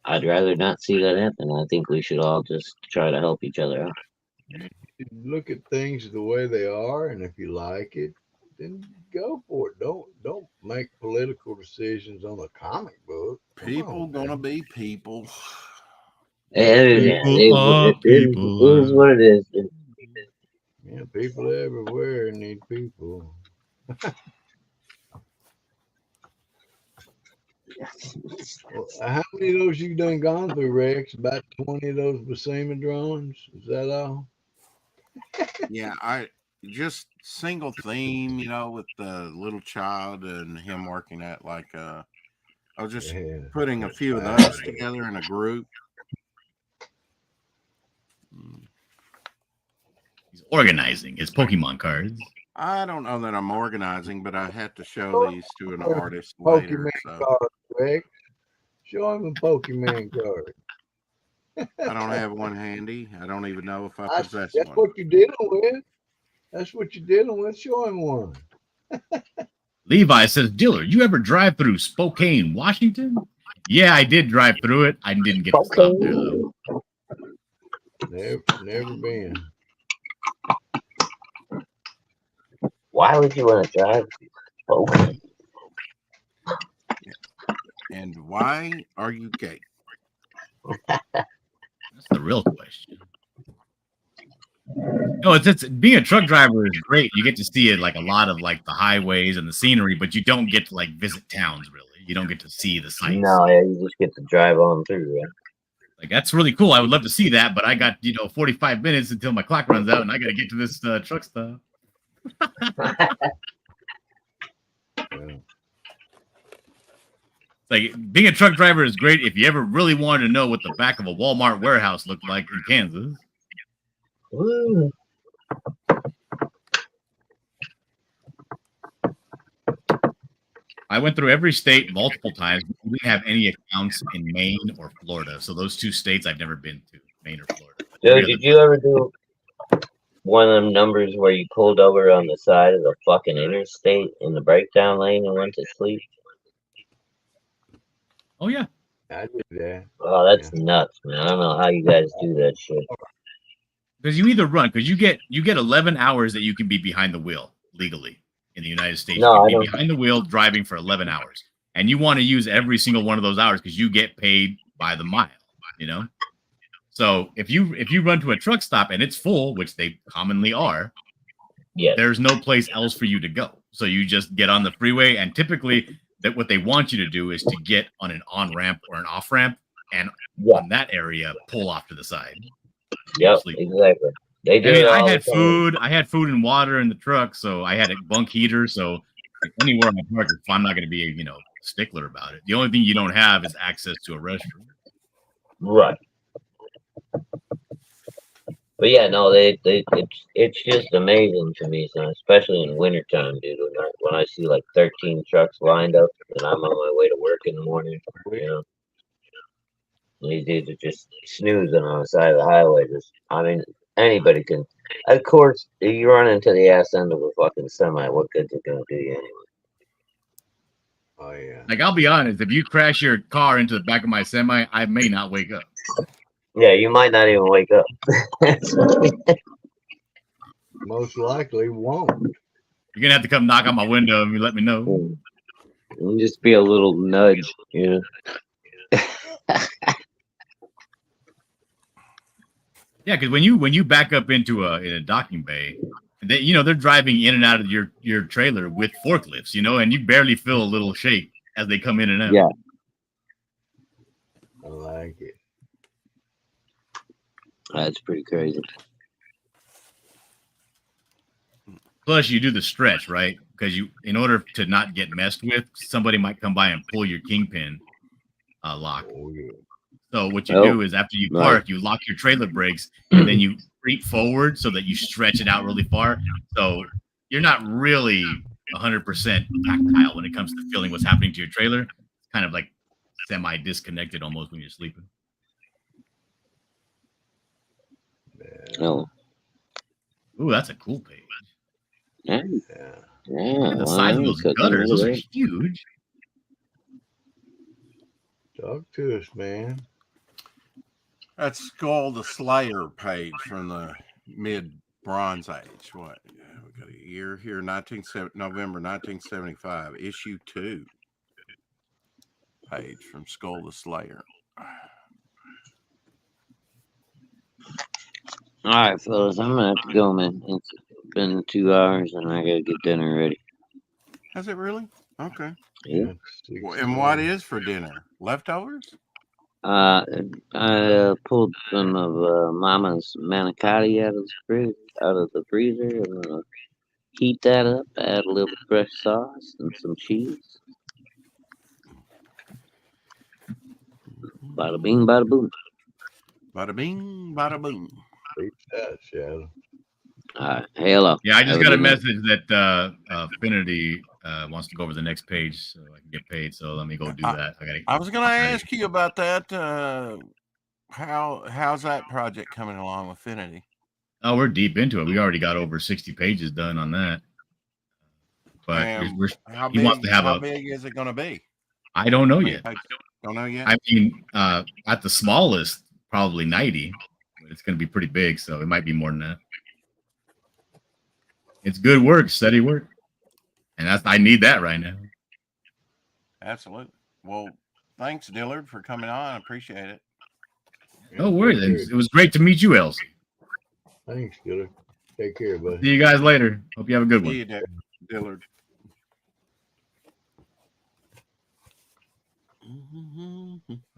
I'd rather not see that happen. I think we should all just try to help each other out. Look at things the way they are, and if you like it, then go for it. Don't make political decisions on a comic book. People gonna be people. Yeah, it is what it is. Yeah, people everywhere need people. Well, how many of those you done gone through, Rex? About 20 of those Buscema drones? Is that all? Yeah, I just single theme, you know, with the little child and him working at like I was just putting a few of those together in a group. He's organizing his Pokemon cards. I don't know that I'm organizing, but I had to show these to an artist later. Pokemon So card, Rex. Show him a Pokemon card. I don't have one handy. I don't even know if I possess That's one. what you're dealing with. That's what you're dealing with. Show him one. Levi says, Diller, you ever drive through Spokane, Washington? Yeah, I did drive through it. I didn't get to stop there though. Never been. Why would you want to drive Spokane? And why are you gay? That's the real question. No, it's being a truck driver is great. You get to see it like a lot of like the highways and the scenery, but you don't get to like visit towns really. You don't get to see the sights. No, yeah, you just get to drive on through, right? Like that's really cool. I would love to see that, but I got 45 minutes until my clock runs out, and I got to get to this truck stop. Like being a truck driver is great if you ever really wanted to know what the back of a Walmart warehouse looked like in Kansas. Woo. I went through every state multiple times. We didn't have any accounts in Maine or Florida. So those two states I've never been to, Maine or Florida. Joe, did you ever do one of them numbers where you pulled over on the side of the fucking interstate in the breakdown lane and went to sleep? Oh, yeah. I did that. Oh, that's nuts, man. I don't know how you guys do that shit. Because you either run, because you get 11 hours that you can be behind the wheel legally in the United States. No, you can be behind the wheel driving for 11 hours. And you want to use every single one of those hours because you get paid by the mile, you know? So if you run to a truck stop and it's full, which they commonly are, there's no place else for you to go. So you just get on the freeway, and typically that what they want you to do is to get on an on-ramp or an off-ramp, and on that area, pull off to the side. Yep, exactly. They do. I had food. I had food and water in the truck, so I had a bunk heater. So anywhere I park, if I'm not going to be, stickler about it. The only thing you don't have is access to a restroom. Right. But yeah, no, it's just amazing to me, so especially in wintertime, dude. When I see like 13 trucks lined up, and I'm on my way to work in the morning, these dudes are just snoozing on the side of the highway. Anybody can. Of course, if you run into the ass end of a fucking semi, what good's it gonna do you anyway? Oh yeah. Like, I'll be honest, if you crash your car into the back of my semi, I may not wake up. Yeah, you might not even wake up. Most likely won't. You're gonna have to come knock on my window and let me know. It'll just be a little nudge, you know. Yeah, because when you back up into in a docking bay, they're driving in and out of your trailer with forklifts, and you barely feel a little shake as they come in and out. Yeah. I like it. That's pretty crazy. Plus, you do the stretch, right? Because in order to not get messed with, somebody might come by and pull your kingpin lock. Oh, yeah. So what you do is after you park, you lock your trailer brakes, and then you creep forward so that you stretch it out really far. So you're not really 100% tactile when it comes to feeling what's happening to your trailer. It's kind of like semi-disconnected almost when you're sleeping. Oh. Ooh, that's a cool page. Yeah. Look at the size of those gutters. Those are huge. Talk to us, man. That's Skull the Slayer page from the mid Bronze Age. What? We got a year here, November 1975, issue 2 page from Skull the Slayer. All right, fellas, I'm gonna have to go, man. It's been 2 hours, and I gotta get dinner ready. Has it really? Okay. Yeah. And what is for dinner? Leftovers? I pulled some of Mama's manicotti out of the freezer. I'm gonna heat that up, add a little fresh sauce and some cheese. Bada bing, bada boom. Bada bing, bada boom. Beat that, Shadow. All right, hello. Yeah, I just got a message that Affinity wants to go over the next page so I can get paid. So let me go do that. I was going to ask you about that. How's that project coming along with Affinity? Oh, we're deep into it. We already got over 60 pages done on that. But how he wants to have how big is it going to be? I don't know yet. Don't know yet. I mean, at the smallest, probably 90. But it's going to be pretty big, so it might be more than that. It's good work, steady work, and I need that right now. Absolutely. Well, thanks, Dillard, for coming on. I appreciate it. No worries. It was great to meet you, Elsie. Thanks, Dillard. Take care, buddy. See you guys later. Hope you have a good one. See you, Dillard.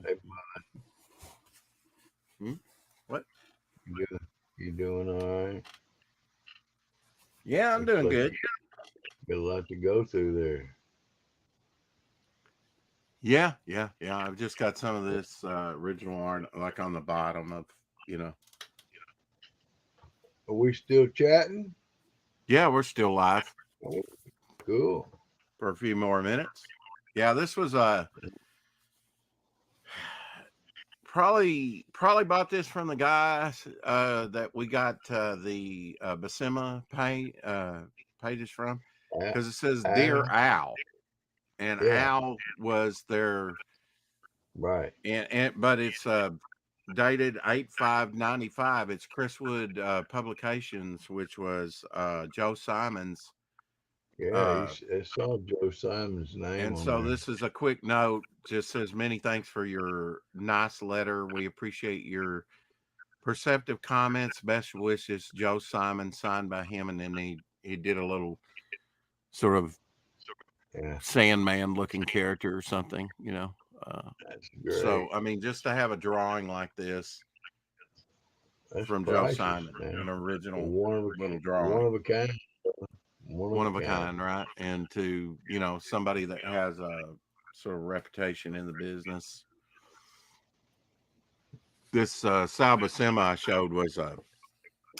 Hey, what? You doing all right? Yeah, I'm doing good. Got a lot to go through there. Yeah. I've just got some of this original art, like on the bottom of, Are we still chatting? Yeah, we're still live. Oh, cool. For a few more minutes. Yeah, this was probably bought this from the guys that we got the Buscema pages from, because it says Dear Al, and Al was their right, but it's dated 8/5/95. It's Chriswood Publications, which was Joe Simon's. Yeah, I saw Joe Simon's name. And on so there. this is a quick note. Just says, many thanks for your nice letter. We appreciate your perceptive comments. Best wishes, Joe Simon, signed by him. And then he did a little sort of Sandman looking character or something, That's great. So, I mean, just to have a drawing like this from priceless, Joe Simon, man. an original little One drawing. of a kind. One of a kind, right? And to, somebody that has a sort of reputation in the business. This Sal Buscema I showed was a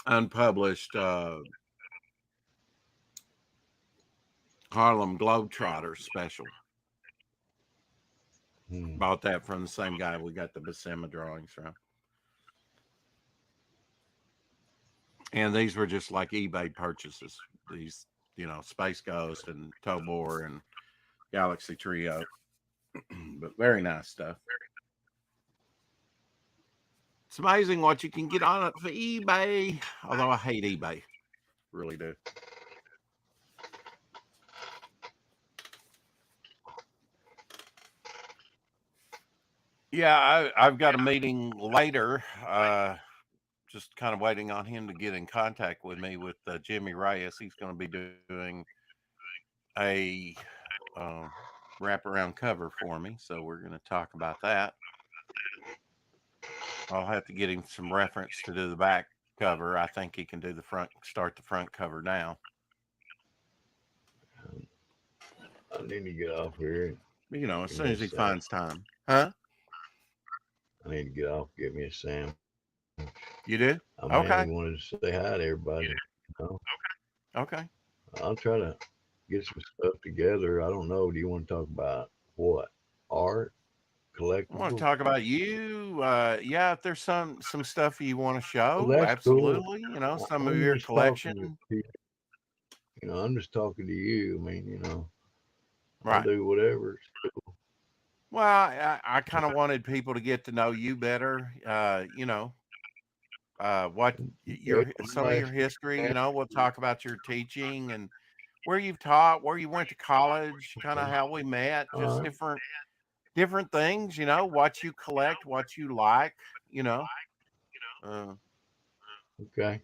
unpublished Harlem Globetrotters special. Bought that from the same guy we got the Buscema drawings from. And these were just like eBay purchases. These, Space Ghost and Tobor and Galaxy Trio. But very nice stuff. It's amazing what you can get on it for eBay. Although I hate eBay. Really do. Yeah, I've got a meeting later. Just kind of waiting on him to get in contact with me with Jimmy Reyes. He's going to be doing a wraparound cover for me. So we're going to talk about that. I'll have to get him some reference to do the back cover. I think he can do the front, start the front cover now. I need to get off here. You know, as soon as he finds time. Huh? I need to get off, get me a sandwich. You do? I Okay. mainly wanted to say hi to everybody. You know? Okay. I'll try to get some stuff together. I don't know. Do you want to talk about what? Art? I want to Collectibles? talk about you. Yeah, if there's some stuff you want to show, Well, that's cool. absolutely. You know, some of I'm your just talking to collection. people. You know, I'm just talking to you. I mean, you know, I'll Right. do whatever. It's cool. Well, I kind of wanted people to get to know you better. You know, what your some of your history. You know, we'll talk about your teaching and where you've taught, where you went to college, kind of how we met, All just right. different things. You know, what you collect, what you like. You know. Okay.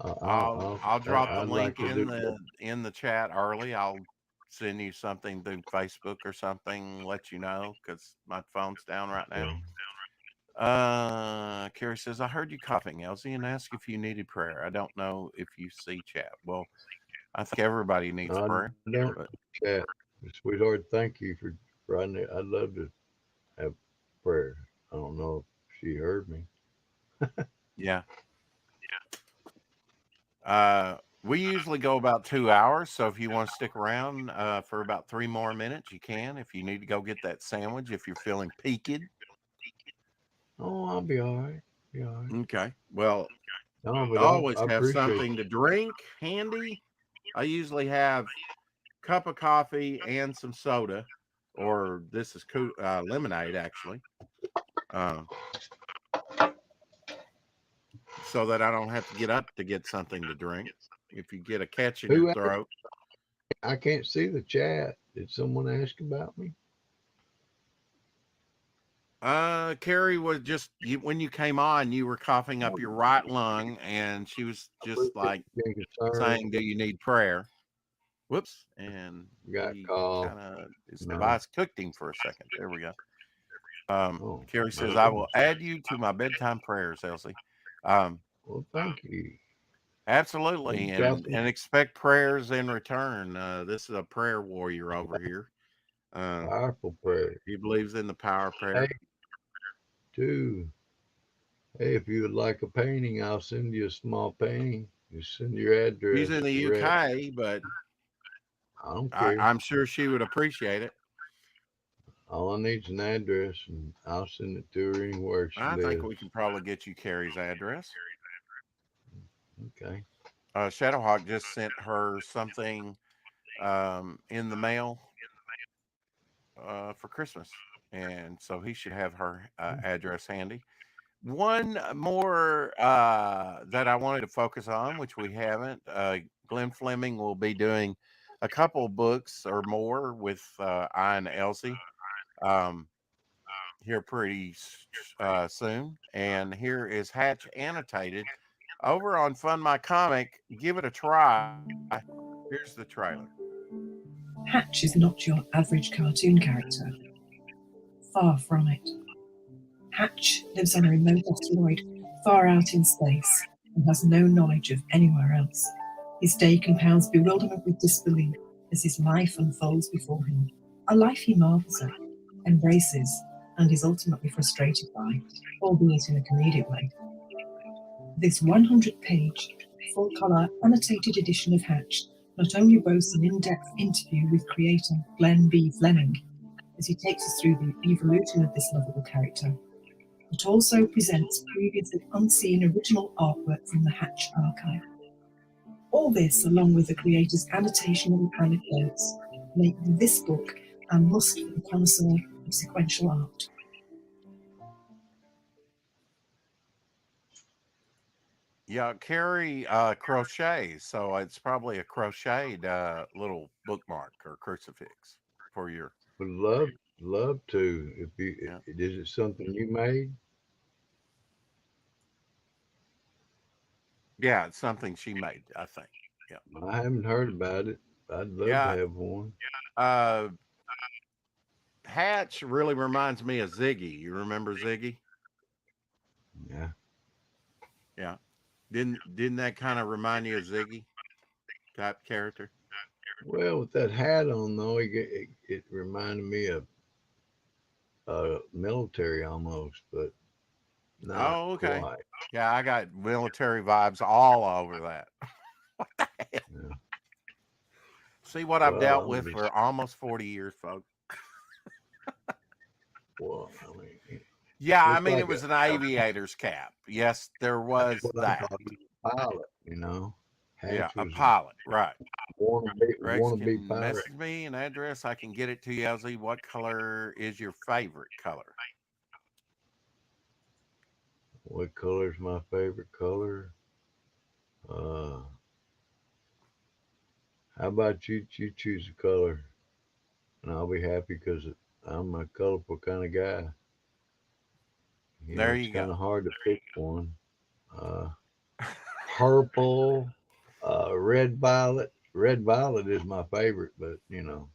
I'll drop the I'd like link to do that. in the chat early. I'll send you something through Facebook or something, let you know, because my phone's down right now. Carrie says, I heard you coughing, Elsie, and asked if you needed prayer. I don't know if you see chat. Well, I think everybody needs I prayer. don't But chat. Sweetheart, thank you for writing it. I'd love to have prayer. I don't know if she heard me. yeah. We usually go about 2 hours, so if you want to stick around for about 3 more minutes, you can. If you need to go get that sandwich, if you're feeling peaked. Oh, I'll be all right. Be all right. Okay. Well, No, but always I have appreciate something to drink handy. I usually have a cup of coffee and some soda, or this is lemonade actually, so that I don't have to get up to get something to drink. If you get a catch in your throat. I can't see the chat. Did someone ask about me? Carrie was just when you came on, you were coughing up your right lung, and she was just like saying, "Do you need prayer?" Whoops, and got he called. kind of his device cooked him for a second. There we go. Carrie says, my "I will add you to my bedtime prayers, Elsie." Well, thank you. Absolutely, and expect prayers in return. This is a prayer warrior over here. Powerful prayer. He believes in the power of prayer. Hey, if you would like a painting, I'll send you a small painting. You send your address. He's in the UK, but I don't care. I'm sure she would appreciate it. All I need is an address, and I'll send it to her anywhere she lives. I think we can probably get you Carrie's address. Okay. Shadowhawk just sent her something in the mail for Christmas, and so he should have her address handy. One more that I wanted to focus on, which we haven't. Glenn Fleming will be doing a couple books or more with I and Elsie here pretty soon. And here is Hatch annotated over on Fund My Comic. Give it a try. Here's the trailer. Hatch is not your average cartoon character. Far from it. Hatch lives on a remote asteroid far out in space and has no knowledge of anywhere else. His day compounds bewilderment with disbelief as his life unfolds before him. A life he marvels at, embraces, and is ultimately frustrated by, albeit in a comedic way. This 100-page, full-colour, annotated edition of Hatch not only boasts an in-depth interview with creator Glenn B. Fleming, as he takes us through the evolution of this lovable character, but also presents previously unseen original artwork from the Hatch archive. All this, along with the creator's annotation and anecdotes, making this book a must for the connoisseur of sequential art. Yeah, Carrie crochets, so it's probably a crocheted little bookmark or crucifix for your. Would love to. If you Yeah. is it something you made? Yeah, it's something she made, I think. Yeah. I haven't heard about it. I'd love to Yeah. have one. Hatch really reminds me of Ziggy. You remember Ziggy? Yeah. Yeah. Didn't that kind of remind you of Ziggy type character? Well, with that hat on though, it reminded me of military almost, but not Oh, okay. quite. Yeah, I got military vibes all over that. What the hell? Yeah. See what I've Well, dealt I'm with just for almost 40 years, folks. well. I mean, Yeah, I looked mean, like it was an aviator's cap. Yes, there that's was what I that. thought. He was a pilot, you know. Yeah, Hatch a was pilot, right. Rex wannabe can pirate. message me an address. I can get it to you, LZ. What color is your favorite color? What color is my favorite color? How about you choose a color, and I'll be happy because I'm a colorful kind of guy. You know, There it's you kind go. of hard to pick one. Purple, red violet. Red violet is my favorite, but you know,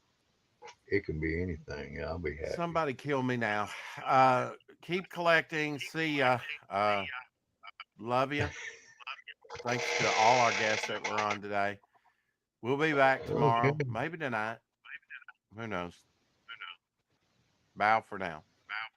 it can be anything. I'll be happy. Somebody kill me now. Keep collecting. See ya. Love you. Thanks to all our guests that were on today. We'll be back Okay. tomorrow, maybe tonight. Who knows? Bow for now.